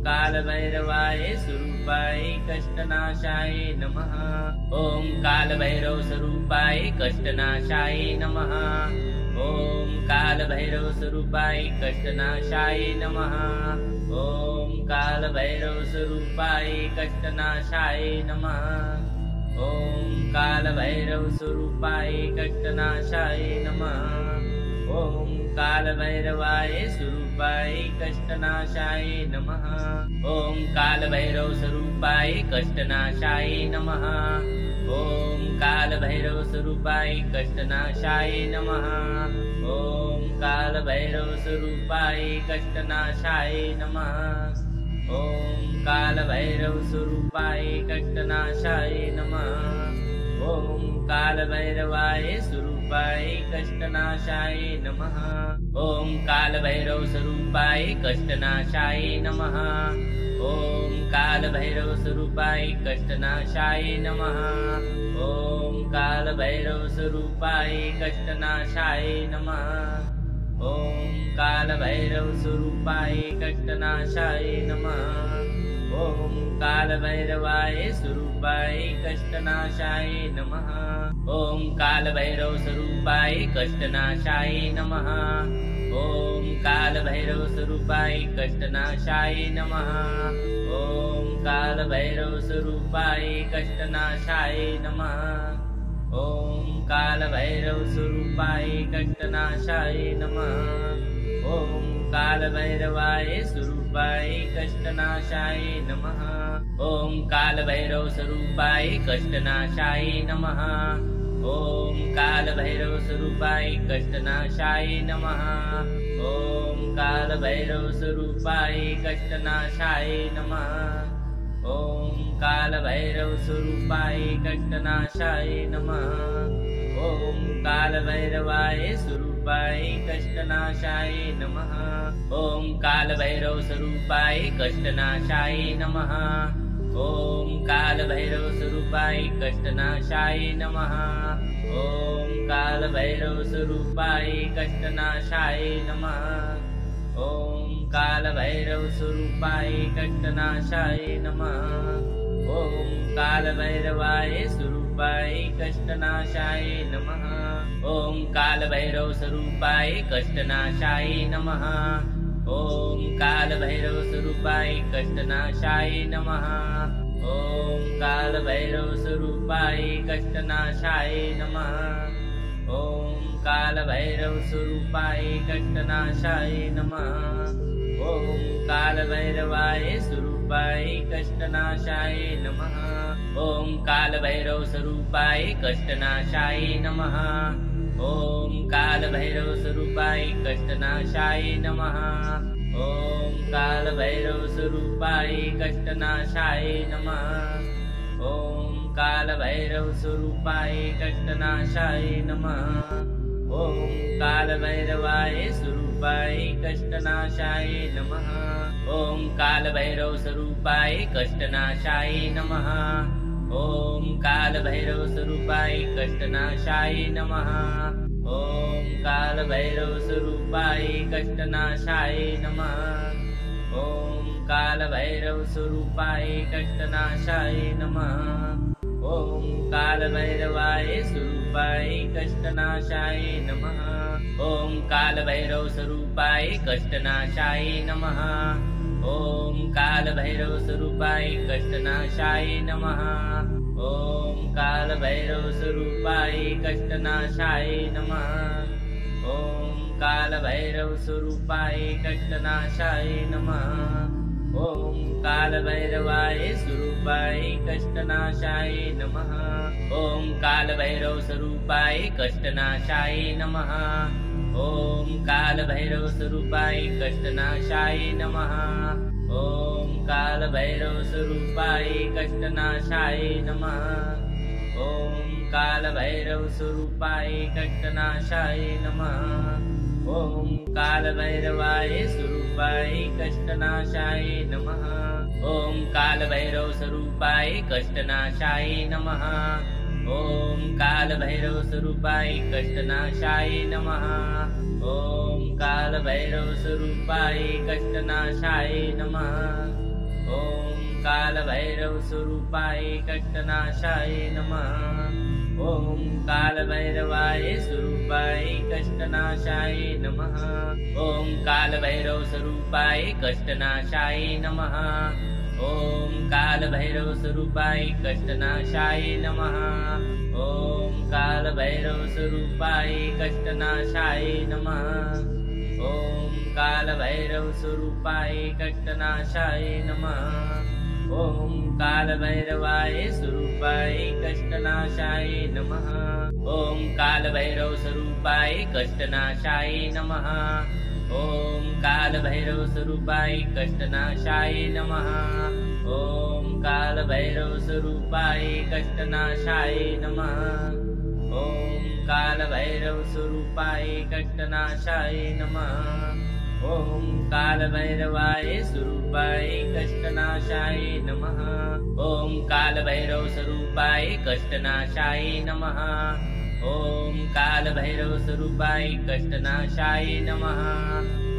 कालभैरवाय स्वरूपाय कष्टनाशाय नमः। ॐ कालभैरवस्वरूपाय कष्टनाशाय नमः। ॐ कालभैरवस्वरूपाय कष्टनाशाय नमः। ॐ कालभैरवस्वरूपाय कष्टनाशाय नमः। ॐ कालभैरवस्वरूपाय कष्टनाशाय नमः। ॐ कालभैरवाय स्वरूपाय कष्टनाशाय नमः। ॐ कालभैरवस्वरूपाय कष्टनाशाय नमः। ॐ कालभैरवस्वरूपाय कष्टनाशाय नमः। ॐ कालभैरवस्वरूपाय कष्टनाशाय नमः। ॐ कालभैरवस्वरूपाय कष्टनाशाय नमः। ॐ कालभैरवाय स्वरूपाय कष्टनाशाय नमः। ॐ कालभैरवस्वरूपाय कष्टनाशाय नमः। ॐ कालभैरवस्वरूपाय कष्टनाशाय नमः। ॐ कालभैरवस्वरूपाय कष्टनाशाय नमः। ॐ कालभैरवस्वरूपाय कष्टनाशाय नमः। ॐ कालभैरवाय स्वरूपाय कष्टनाशाय नमः। ॐ कालभैरवस्वरूपाय कष्टनाशाय नमः। ॐ कालभैरवस्वरूपाय कष्टनाशाय नमः। ॐ कालभैरवस्वरूपाय कष्टनाशाय नमः। ॐ कालभैरवस्वरूपाय कष्टनाशाय नमः। ॐ कालभैरवाय स्वरूपाय कष्टनाशाय नमः। ॐ कालभैरवस्वरूपाय कष्टनाशाय नमः। ॐ कालभैरवस्वरूपाय कष्टनाशाय नमः। ॐ कालभैरवस्वरूपाय कष्टनाशाय नमः। ॐ कालभैरवस्वरूपाय कष्टनाशाय नमः। ॐ कालभैरवाय स्वरूपाय कष्टनाशाय नमः। ॐ कालभैरव स्वरूपाय कष्टनाशाय नमः। ॐ कालभैरव स्वरूपाय कष्टनाशाय नमः। ॐ कालभैरव स्वरूपाय कष्टनाशाय नमः। ॐ कालभैरव स्वरूपाय कष्टनाशाय नमः। ॐ कालभैरवाय स्वरूपाय कष्टनाशाय नमः। ॐ कालभैरव स्वरूपाय कष्टनाशाय नमः। ॐ कालभैरव स्वरूपाय कष्टनाशाय नमः। ॐ कालभैरव स्वरूपाय कष्टनाशाय नमः। ॐ कालभैरव स्वरूपाय कष्टनाशाय नमः। ॐ कालभैरवाय स्वरूपाय कष्टनाशाय नमः। ॐ कालभैरव स्वरूपाय कष्टनाशाय नमः। ॐ कालभैरव स्वरूपाय कष्टनाशाय नमः। ॐ कालभैरव स्वरूपाय कष्टनाशाय नमः। ॐ कालभैरव स्वरूपाय कष्टनाशाय नमः। ॐ कालभैरवाय स्वरूपाय कष्टनाशाय नमः। ॐ कालभैरव स्वरूपाय कष्टनाशाय नमः। ॐ कालभैरव स्वरूपाय कष्टनाशाय नमः। ॐ कालभैरव स्वरूपाय कष्टनाशाय नमः। ॐ कालभैरव स्वरूपाय कष्टनाशाय नमः। ॐ कालभैरवाय स्वरूपाय कष्टनाशाय नमः। ॐ कालभैरव स्वरूपाय कष्टनाशाय नमः। ॐ कालभैरव स्वरूपाय कष्टनाशाय नमः। ॐ कालभैरव स्वरूपाय कष्टनाशाय नमः। ॐ कालभैरव स्वरूपाय कष्टनाशाय नमः। ॐ कालभैरवाय स्वरूपाय कष्टनाशाय नमः। ॐ कालभैरव स्वरूपाय कष्टनाशाय नमः। ॐ कालभैरव स्वरूपाय कष्टनाशाय नमः। ॐ कालभैरव स्वरूपाय कष्टनाशाय नमः। ॐ कालभैरव स्वरूपाय कष्टनाशाय नमः। ॐ कालभैरवाय स्वरूपाय कष्टनाशाय नमः। ॐ कालभैरव स्वरूपाय कष्टनाशाय नमः। ॐ कालभैरव स्वरूपाय कष्टनाशाय नमः। ॐ कालभैरव स्वरूपाय कष्टनाशाय नमः। ॐ कालभैरव स्वरूपाय कष्टनाशाय नमः। ॐ कालभैरवाय स्वरूपाय कष्टनाशाय नमः। ॐ कालभैरव स्वरूपाय कष्टनाशाय नमः। ॐ कालभैरव स्वरूपाय कष्टनाशाय नमः। ॐ कालभैरव स्वरूपाय कष्टनाशाय नमः। ॐ कालभैरव स्वरूपाय कष्टनाशाय नमः। ॐ कालभैरवाय स्वरूपाय कष्टनाशाय नमः। ॐ कालभैरव स्वरूपाय कष्टनाशाय नमः। ॐ कालभैरव स्वरूपाय कष्टनाशाय नमः। ॐ कालभैरव स्वरूपाय कष्टनाशाय नमः। ॐ कालभैरव स्वरूपाय कष्टनाशाय नमः। ॐ कालभैरवाय स्वरूपाय कष्टनाशाय नमः। ॐ कालभैरव स्वरूपाय कष्टनाशाय नमः। ॐ कालभैरव स्वरूपाय कष्टनाशाय नमः।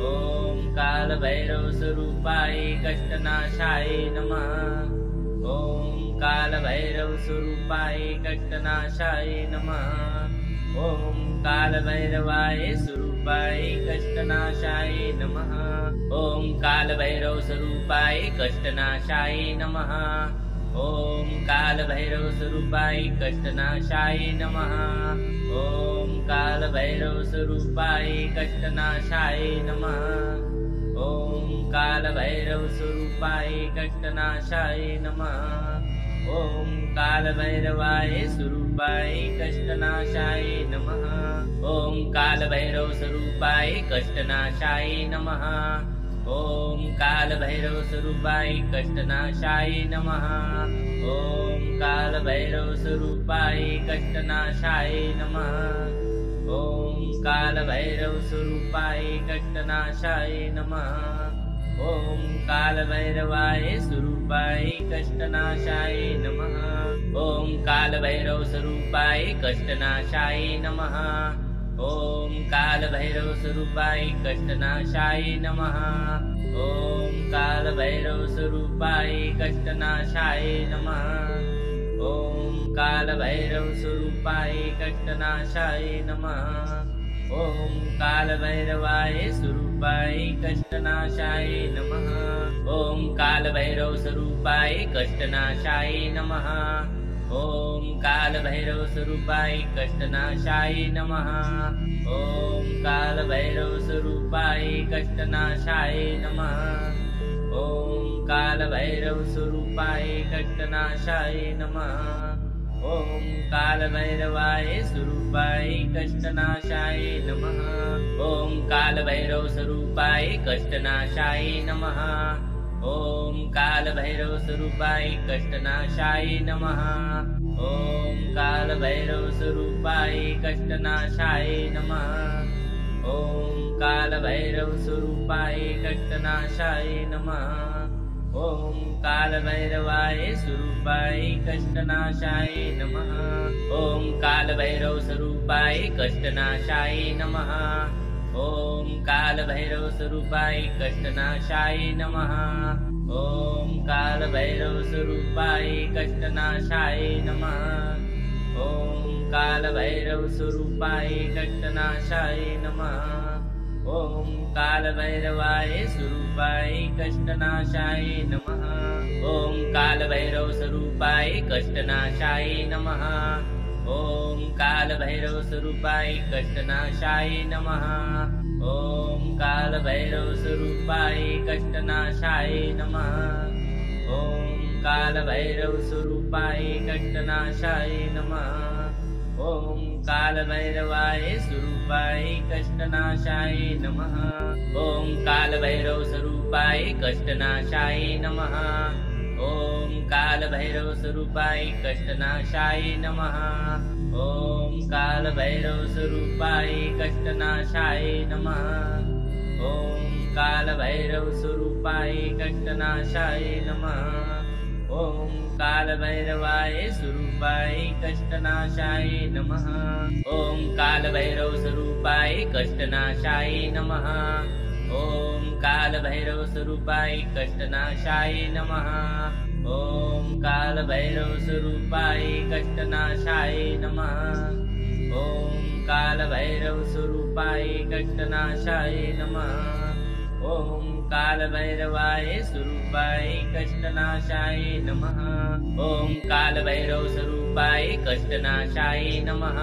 ॐ कालभैरव स्वरूपाय कष्टनाशाय नमः। ॐ कालभैरव स्वरूपाय कष्टनाशाय नमः। ॐ कालभैरवाय स्वरूपाय कष्टनाशाय नमः। ॐ कालभैरव स्वरूपाय कष्टनाशाय नमः। ॐ कालभैरव स्वरूपाय कष्टनाशाय नमः। ॐ कालभैरव स्वरूपाय कष्टनाशाय नमः। ॐ कालभैरव स्वरूपाय कष्टनाशाय नमः। ॐ कालभैरवाय स्वरूपाय कष्टनाशाय नमः। ॐ कालभैरव स्वरूपाय कष्टनाशाय नमः। ॐ कालभैरवस्वरूपाय कष्टनाशाय नमः। ॐ कालभैरवस्वरूपाय कष्टनाशाय नमः। ॐ कालभैरवस्वरूपाय कष्टनाशाय नमः। ॐ कालभैरवाय स्वरूपाय कष्टनाशाय नमः। ॐ कालभैरवस्वरूपाय कष्टनाशाय नमः। ॐ कालभैरवस्वरूपाय कष्टनाशाय नमः। ॐ कालभैरवस्वरूपाय कष्टनाशाय नमः। ॐ कालभैरवस्वरूपाय कष्टनाशाय नमः। ॐ कालभैरवाय स्वरूपाय कष्टनाशाय नमः। ॐ कालभैरवस्वरूपाय कष्टनाशाय नमः। ॐ कालभैरवस्वरूपाय कष्टनाशाय नमः। ॐ कालभैरवस्वरूपाय कष्टनाशाय नमः। ॐ कालभैरवस्वरूपाय कष्टनाशाय नमः। ॐ कालभैरवाय स्वरूपाय कष्टनाशाय नमः। ॐ कालभैरवस्वरूपाय कष्टनाशाय नमः। ॐ कालभैरवस्वरूपाय कष्टनाशाय नमः। ॐ कालभैरवस्वरूपाय कष्टनाशाय नमः। ॐ कालभैरवस्वरूपाय कष्टनाशाय नमः। ॐ कालभैरवाय स्वरूपाय कष्टनाशाय नमः। ॐ कालभैरवस्वरूपाय कष्टनाशाय नमः। ॐ कालभैरवस्वरूपाय कष्टनाशाय नमः। ॐ कालभैरवस्वरूपाय कष्टनाशाय नमः। ॐ कालभैरवस्वरूपाय कष्टनाशाय नमः। ॐ कालभैरवाय स्वरूपाय कष्टनाशाय नमः। ॐ कालभैरवस्वरूपाय कष्टनाशाय नमः। ॐ कालभैरवस्वरूपाय कष्टनाशाय नमः। ॐ कालभैरवस्वरूपाय कष्टनाशाय नमः। ॐ कालभैरवस्वरूपाय कष्टनाशाय नमः। ॐ कालभैरवाय स्वरूपाय कष्टनाशाय नमः। ॐ कालभैरवस्वरूपाय कष्टनाशाय नमः। ॐ कालभैरवस्वरूपाय कष्टनाशाय नमः। ॐ कालभैरवस्वरूपाय कष्टनाशाय नमः। ॐ कालभैरवस्वरूपाय कष्टनाशाय नमः। ॐ कालभैरवाय स्वरूपाय कष्टनाशाय नमः। ॐ कालभैरवस्वरूपाय कष्टनाशाय नमः। ॐ कालभैरवस्वरूपाय कष्टनाशाय नमः। ॐ कालभैरवस्वरूपाय कष्टनाशाय नमः। ॐ कालभैरवस्वरूपाय कष्टनाशाय नमः। ॐ कालभैरवाय स्वरूपाय कष्टनाशाय नमः। ॐ कालभैरवस्वरूपाय कष्टनाशाय नमः।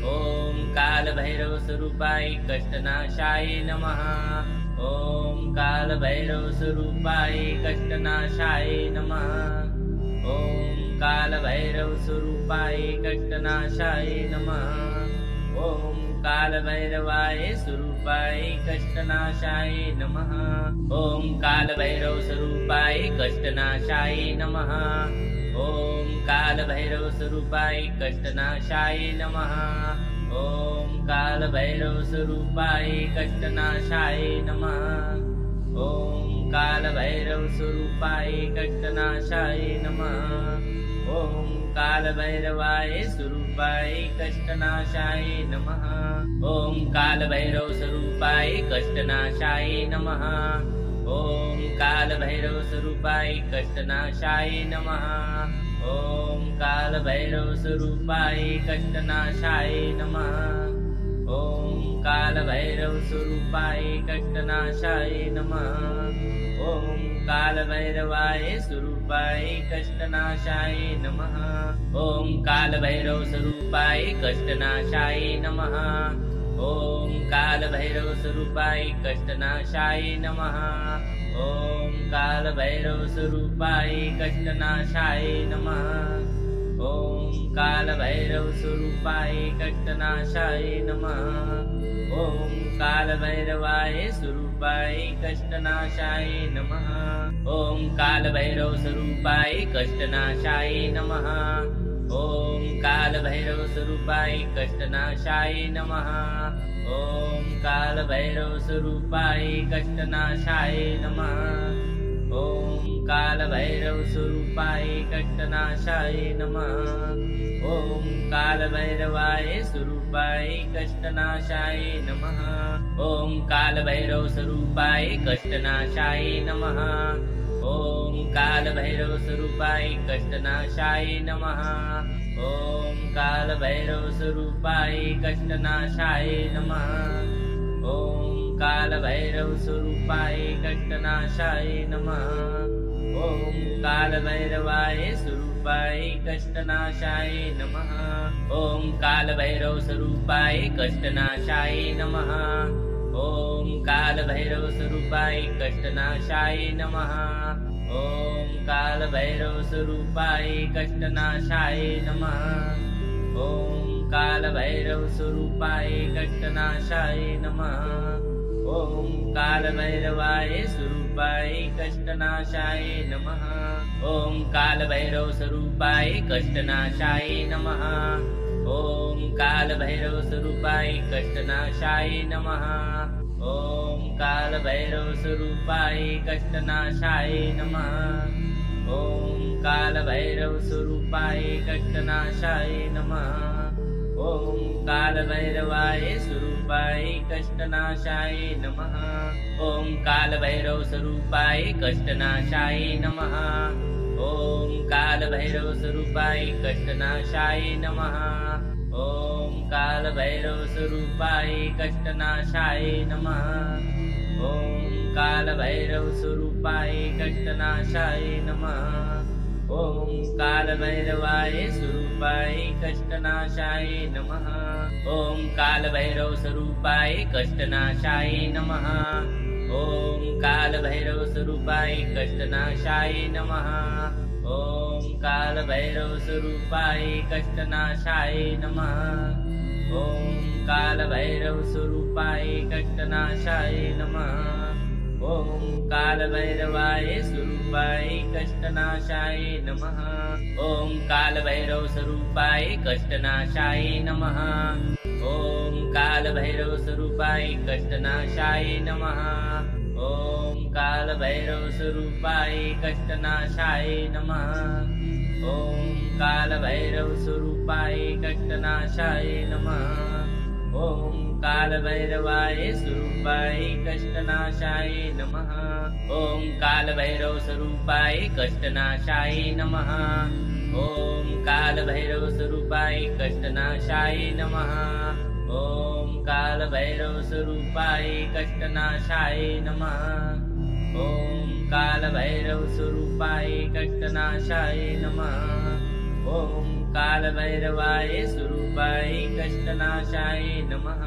ॐ कालभैरवस्वरूपाय कष्टनाशाय नमः। ॐ कालभैरवस्वरूपाय कष्टनाशाय नमः। ॐ कालभैरवस्वरूपाय कष्टनाशाय नमः। ॐ कालभैरवाय स्वरूपाय कष्टनाशाय नमः। ॐ कालभैरवस्वरूपाय कष्टनाशाय नमः। ॐ कालभैरवस्वरूपाय कष्टनाशाय नमः। ॐ कालभैरवस्वरूपाय कष्टनाशाय नमः। ॐ कालभैरवस्वरूपाय कष्टनाशाय नमः। ॐ कालभैरवाय स्वरूपाय कष्टनाशाय नमः। ॐ कालभैरवस्वरूपाय कष्टनाशाय नमः। ॐ कालभैरवस्वरूपाय कष्टनाशाय नमः। ॐ कालभैरवस्वरूपाय कष्टनाशाय नमः। ॐ कालभैरवस्वरूपाय कष्टनाशाय नमः। ॐ कालभैरवाय स्वरूपाय कष्टनाशाय नमः। ॐ कालभैरवस्वरूपाय कष्टनाशाय नमः। ॐ कालभैरवस्वरूपाय कष्टनाशाय नमः। ॐ कालभैरवस्वरूपाय कष्टनाशाय नमः। ॐ कालभैरवस्वरूपाय कष्टनाशाय नमः। ॐ कालभैरवाय स्वरूपाय कष्टनाशाय नमः। ॐ कालभैरवस्वरूपाय कष्टनाशाय नमः। ॐ कालभैरवस्वरूपाय कष्टनाशाय नमः। ॐ कालभैरवस्वरूपाय कष्टनाशाय नमः। ॐ कालभैरवस्वरूपाय कष्टनाशाय नमः। ॐ कालभैरवाय स्वरूपाय कष्टनाशाय नमः। ॐ कालभैरवस्वरूपाय कष्टनाशाय नमः। ॐ कालभैरवस्वरूपाय कष्टनाशाय नमः। ॐ कालभैरवस्वरूपाय कष्टनाशाय नमः। ॐ कालभैरवस्वरूपाय कष्टनाशाय नमः। ॐ कालभैरवाय स्वरूपाय कष्टनाशाय नमः। ॐ कालभैरवस्वरूपाय कष्टनाशाय नमः। ॐ कालभैरवस्वरूपाय कष्टनाशाय नमः। ॐ कालभैरवस्वरूपाय कष्टनाशाय नमः। ॐ कालभैरवस्वरूपाय कष्टनाशाय नमः। ॐ कालभैरवाय स्वरूपाय कष्टनाशाय नमः। ॐ कालभैरवस्वरूपाय कष्टनाशाय नमः। ॐ कालभैरवस्वरूपाय कष्टनाशाय नमः। ॐ कालभैरवस्वरूपाय कष्टनाशाय नमः। ॐ कालभैरवस्वरूपाय कष्टनाशाय नमः। ॐ कालभैरवाय स्वरूपाय कष्टनाशाय नमः। ॐ कालभैरवस्वरूपाय कष्टनाशाय नमः। ॐ कालभैरवस्वरूपाय कष्टनाशाय नमः। ॐ कालभैरवस्वरूपाय कष्टनाशाय नमः। ॐ कालभैरवस्वरूपाय कष्टनाशाय नमः। ॐ कालभैरवाय स्वरूपाय कष्टनाशाय नमः। ॐ कालभैरवस्वरूपाय कष्टनाशाय नमः। ॐ कालभैरवस्वरूपाय कष्टनाशाय नमः। ॐ कालभैरवस्वरूपाय कष्टनाशाय नमः। ॐ कालभैरवस्वरूपाय कष्टनाशाय नमः। ॐ कालभैरवाय स्वरूपाय कष्टनाशाय नमः। ॐ कालभैरवस्वरूपाय कष्टनाशाय नमः। ॐ कालभैरवस्वरूपाय कष्टनाशाय नमः। ॐ कालभैरवस्वरूपाय कष्टनाशाय नमः। ॐ कालभैरवस्वरूपाय कष्टनाशाय नमः। ॐ कालभैरवाय स्वरूपाय कष्टनाशाय नमः। ॐ कालभैरवस्वरूपाय कष्टनाशाय नमः। ॐ कालभैरवस्वरूपाय कष्टनाशाय नमः। ॐ कालभैरवस्वरूपाय कष्टनाशाय नमः। ॐ कालभैरवस्वरूपाय कष्टनाशाय नमः। ॐ कालभैरवाय स्वरूपाय कष्टनाशाय नमः।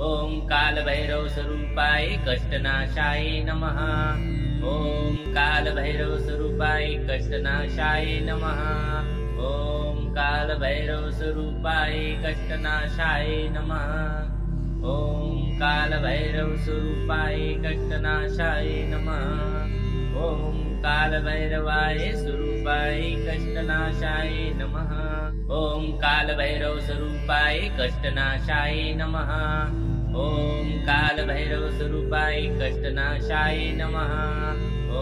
ॐ कालभैरवस्वरूपाय कष्टनाशाय नमः। ॐ कालभैरवस्वरूपाय कष्टनाशाय नमः। ॐ कालभैरवस्वरूपाय कष्टनाशाय नमः। ॐ कालभैरवस्वरूपाय कष्टनाशाय नमः। ॐ कालभैरवाय स्वरूपाय कष्टनाशाय नमः। ॐ कालभैरवस्वरूपाय कष्टनाशाय नमः। ॐ कालभैरवस्वरूपाय कष्टनाशाय नमः।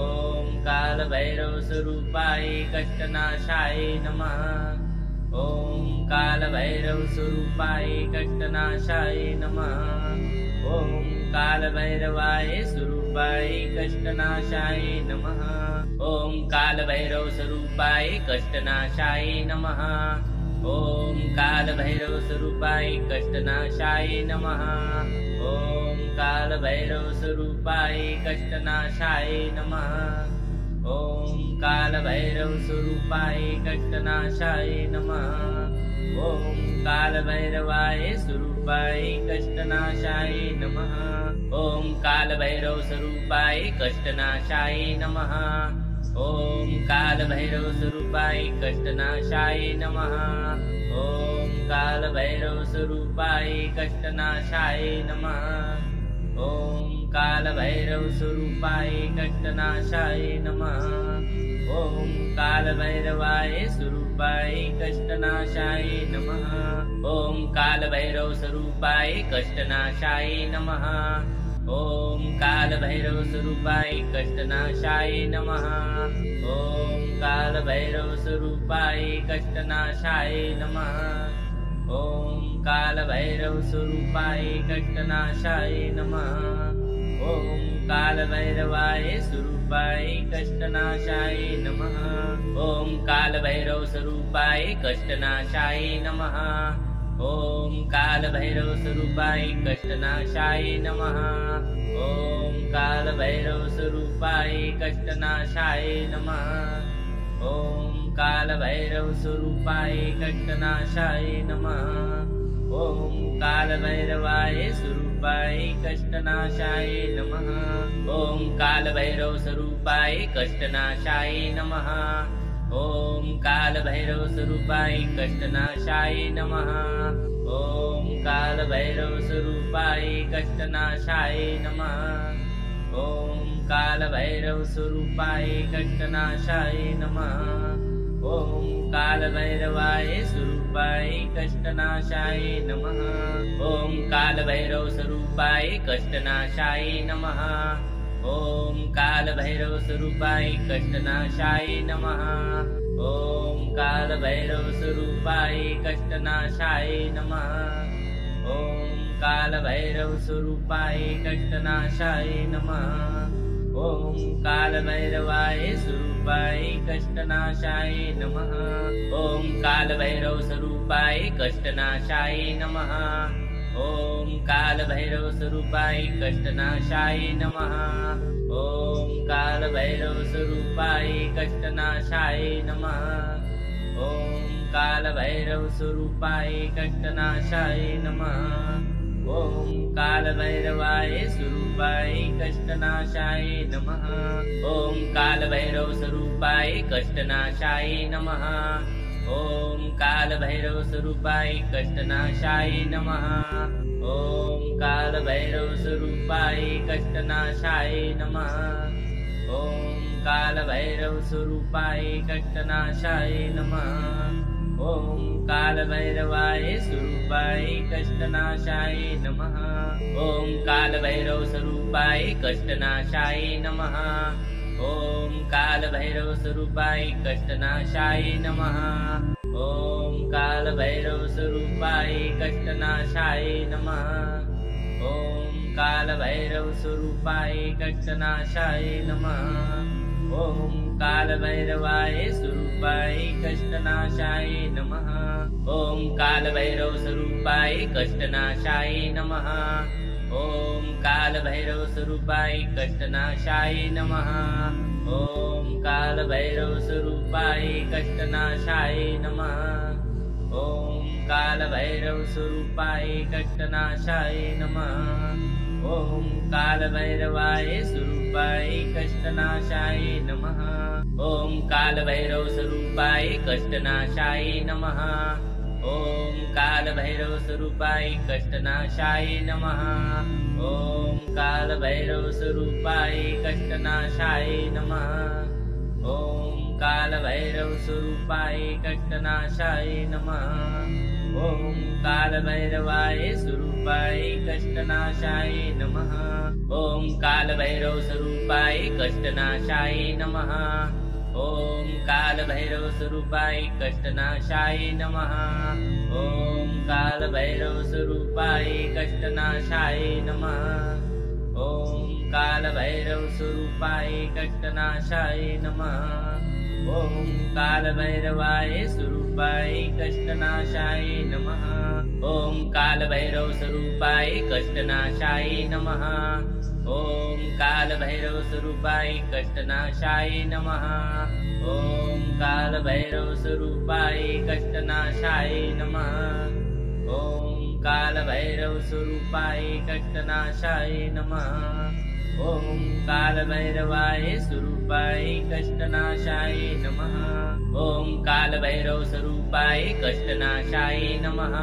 ॐ कालभैरवस्वरूपाय कष्टनाशाय नमः। ॐ कालभैरवस्वरूपाय कष्टनाशाय नमः। ॐ कालभैरवाय स्वरूपाय कष्टनाशाय नमः। ॐ कालभैरवस्वरूपाय कष्टनाशाय नमः। ॐ कालभैरवस्वरूपाय कष्टनाशाय नमः। ॐ कालभैरवस्वरूपाय कष्टनाशाय नमः। ॐ कालभैरवस्वरूपाय कष्टनाशाय नमः। ॐ कालभैरवाय स्वरूपाय कष्टनाशाय नमः। ॐ कालभैरवस्वरूपाय कष्टनाशाय नमः। ॐ कालभैरवस्वरूपाय कष्टनाशाय नमः। ॐ कालभैरवस्वरूपाय कष्टनाशाय नमः। ॐ कालभैरवस्वरूपाय कष्टनाशाय नमः। ॐ कालभैरवाय स्वरूपाय कष्टनाशाय नमः। ॐ कालभैरवस्वरूपाय कष्टनाशाय नमः। ॐ कालभैरवस्वरूपाय कष्टनाशाय नमः। ॐ कालभैरवस्वरूपाय कष्टनाशाय नमः। ॐ कालभैरवस्वरूपाय कष्टनाशाय नमः। ॐ कालभैरवाय स्वरूपाय कष्टनाशाय नमः। ॐ कालभैरवस्वरूपाय कष्टनाशाय नमः। ॐ कालभैरवस्वरूपाय कष्टनाशाय नमः। ॐ कालभैरवस्वरूपाय कष्टनाशाय नमः। ॐ कालभैरवस्वरूपाय कष्टनाशाय नमः। ॐ कालभैरवाय स्वरूपाय कष्टनाशाय नमः। ॐ कालभैरवस्वरूपाय कष्टनाशाय नमः। ॐ कालभैरवस्वरूपाय कष्टनाशाय नमः। ॐ कालभैरवस्वरूपाय कष्टनाशाय नमः। ॐ कालभैरवस्वरूपाय कष्टनाशाय नमः। ॐ कालभैरवाय स्वरूपाय कष्टनाशाय नमः। ॐ कालभैरवस्वरूपाय कष्टनाशाय नमः। ॐ कालभैरवस्वरूपाय कष्टनाशाय नमः। ॐ कालभैरवस्वरूपाय कष्टनाशाय नमः। ॐ कालभैरवस्वरूपाय कष्टनाशाय नमः। ॐ कालभैरवाय स्वरूपाय कष्टनाशाय नमः। ॐ कालभैरवस्वरूपाय कष्टनाशाय नमः। ॐ कालभैरवस्वरूपाय कष्टनाशाय नमः। ॐ कालभैरवस्वरूपाय कष्टनाशाय नमः। ॐ कालभैरवस्वरूपाय कष्टनाशाय नमः। ॐ कालभैरवाय स्वरूपाय कष्टनाशाय नमः। ॐ कालभैरवस्वरूपाय कष्टनाशाय नमः। ॐ कालभैरवस्वरूपाय कष्टनाशाय नमः। ॐ कालभैरवस्वरूपाय कष्टनाशाय नमः। ॐ कालभैरवस्वरूपाय कष्टनाशाय नमः। ॐ कालभैरवाय स्वरूपाय कष्टनाशाय नमः। ॐ कालभैरवस्वरूपाय कष्टनाशाय नमः। ॐ कालभैरवस्वरूपाय कष्टनाशाय नमः। ॐ कालभैरवस्वरूपाय कष्टनाशाय नमः। ॐ कालभैरवस्वरूपाय कष्टनाशाय नमः। ॐ कालभैरवाय स्वरूपाय कष्टनाशाय नमः। ॐ कालभैरवस्वरूपाय कष्टनाशाय नमः। ॐ कालभैरवस्वरूपाय कष्टनाशाय नमः। ॐ कालभैरवस्वरूपाय कष्टनाशाय नमः। ॐ कालभैरवस्वरूपाय कष्टनाशाय नमः। ॐ कालभैरवाय स्वरूपाय कष्टनाशाय नमः। ॐ कालभैरवस्वरूपाय कष्टनाशाय नमः। ॐ कालभैरवस्वरूपाय कष्टनाशाय नमः। ॐ कालभैरवस्वरूपाय कष्टनाशाय नमः। ॐ कालभैरवस्वरूपाय कष्टनाशाय नमः। ॐ कालभैरवाय स्वरूपाय कष्टनाशाय नमः। ॐ कालभैरवस्वरूपाय कष्टनाशाय नमः। ॐ कालभैरवस्वरूपाय कष्टनाशाय नमः। ॐ कालभैरवस्वरूपाय कष्टनाशाय नमः। ॐ कालभैरवस्वरूपाय कष्टनाशाय नमः। ॐ कालभैरवाय स्वरूपाय कष्टनाशाय नमः। ॐ कालभैरवस्वरूपाय कष्टनाशाय नमः। ॐ कालभैरवस्वरूपाय कष्टनाशाय नमः। ॐ कालभैरवस्वरूपाय कष्टनाशाय नमः। ॐ कालभैरवस्वरूपाय कष्टनाशाय नमः। ॐ कालभैरवाय स्वरूपाय कष्टनाशाय नमः। ॐ कालभैरव स्वरूपाय कष्टनाशाय नमः।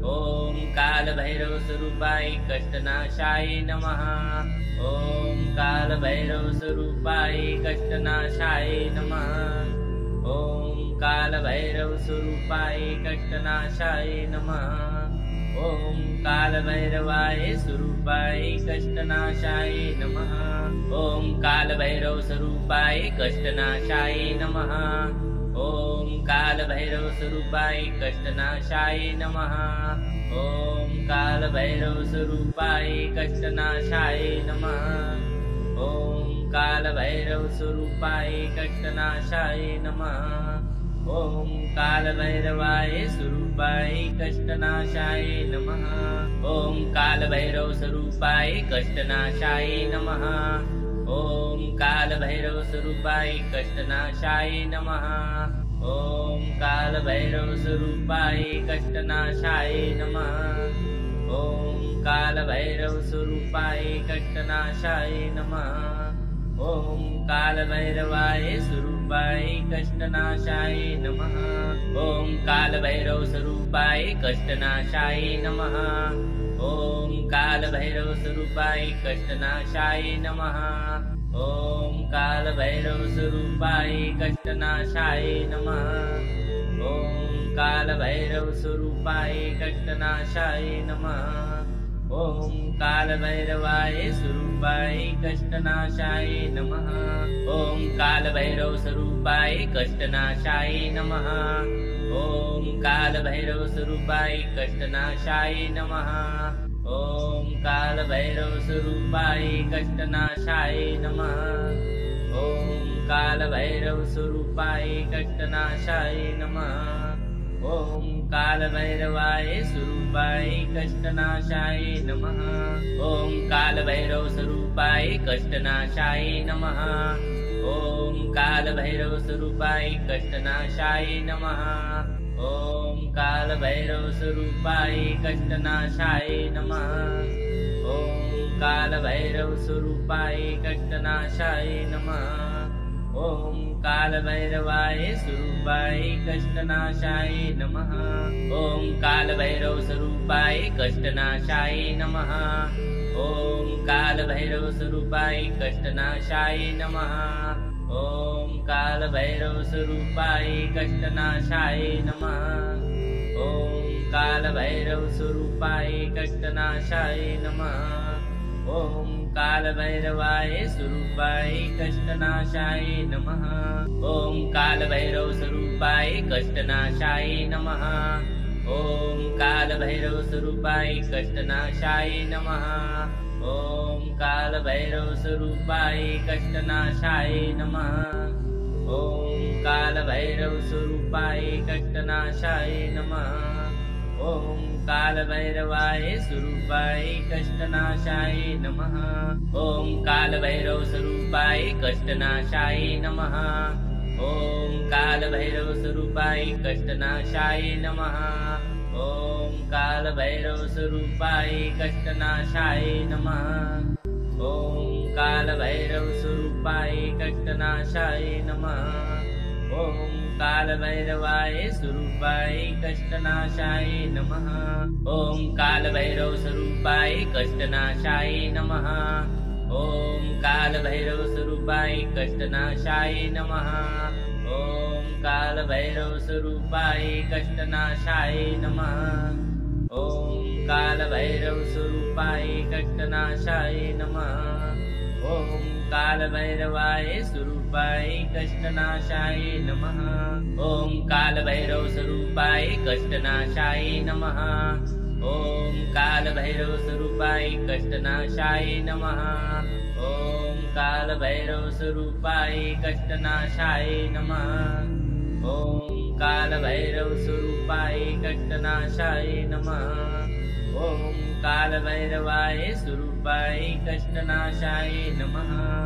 ॐ कालभैरव स्वरूपाय कष्टनाशाय नमः। ॐ कालभैरव स्वरूपाय कष्टनाशाय नमः। ॐ कालभैरव स्वरूपाय कष्टनाशाय नमः। ॐ कालभैरवाय स्वरूपाय कष्टनाशाय नमः। ॐ कालभैरव स्वरूपाय कष्टनाशाय नमः। ॐ कालभैरव स्वरूपाय कष्टनाशाय नमः। ॐ कालभैरव स्वरूपाय कष्टनाशाय नमः। ॐ कालभैरव स्वरूपाय कष्टनाशाय नमः। ॐ कालभैरवाय स्वरूपाय कष्टनाशाय नमः। ॐ कालभैरव स्वरूपाय कष्टनाशाय नमः। ॐ कालभैरव स्वरूपाय कष्टनाशाय नमः। ॐ कालभैरव स्वरूपाय कष्टनाशाय नमः। ॐ कालभैरव स्वरूपाय कष्टनाशाय नमः। ॐ कालभैरवाय स्वरूपाय कष्टनाशाय नमः। ॐ कालभैरव स्वरूपाय कष्टनाशाय नमः। ॐ कालभैरव स्वरूपाय कष्टनाशाय नमः। ॐ कालभैरव स्वरूपाय कष्टनाशाय नमः। ॐ कालभैरव स्वरूपाय कष्टनाशाय नमः। ॐ कालभैरवाय स्वरूपाय कष्टनाशाय नमः। ॐ कालभैरव स्वरूपाय कष्टनाशाय नमः। ॐ कालभैरव स्वरूपाय कष्टनाशाय नमः। ॐ कालभैरव स्वरूपाय कष्टनाशाय नमः। ॐ कालभैरव स्वरूपाय कष्टनाशाय नमः। ॐ कालभैरवाय स्वरूपाय कष्टनाशाय नमः। ॐ कालभैरव स्वरूपाय कष्टनाशाय नमः। ॐ कालभैरव स्वरूपाय कष्टनाशाय नमः। ॐ कालभैरव स्वरूपाय कष्टनाशाय नमः। ॐ कालभैरव स्वरूपाय कष्टनाशाय नमः। ॐ कालभैरवाय स्वरूपाय कष्टनाशाय नमः। ॐ कालभैरव स्वरूपाय कष्टनाशाय नमः। ॐ कालभैरव स्वरूपाय कष्टनाशाय नमः। ॐ कालभैरव स्वरूपाय कष्टनाशाय नमः। ॐ कालभैरव स्वरूपाय कष्टनाशाय नमः। ॐ कालभैरवाय स्वरूपाय कष्टनाशाय नमः। ॐ कालभैरव स्वरूपाय कष्टनाशाय नमः। ॐ कालभैरव स्वरूपाय कष्टनाशाय नमः। ॐ कालभैरव स्वरूपाय कष्टनाशाय नमः। ॐ कालभैरव स्वरूपाय कष्टनाशाय नमः। ॐ कालभैरवाय स्वरूपाय कष्टनाशाय नमः। ॐ कालभैरव स्वरूपाय कष्टनाशाय नमः। ॐ कालभैरव स्वरूपाय कष्टनाशाय नमः। ॐ कालभैरव स्वरूपाय कष्टनाशाय नमः। ॐ कालभैरव स्वरूपाय कष्टनाशाय नमः। ॐ कालभैरवाय स्वरूपाय कष्टनाशाय नमः। ॐ कालभैरव स्वरूपाय कष्टनाशाय नमः। ॐ कालभैरव स्वरूपाय कष्टनाशाय नमः। ॐ कालभैरव स्वरूपाय कष्टनाशाय नमः। ॐ कालभैरव स्वरूपाय कष्टनाशाय नमः। ॐ कालभैरवाय स्वरूपाय कष्टनाशाय नमः। ॐ कालभैरव स्वरूपाय कष्टनाशाय नमः। ॐ कालभैरव स्वरूपाय कष्टनाशाय नमः। ॐ कालभैरव स्वरूपाय कष्टनाशाय नमः। ॐ कालभैरव स्वरूपाय कष्टनाशाय नमः। ॐ कालभैरवाय स्वरूपाय कष्टनाशाय नमः।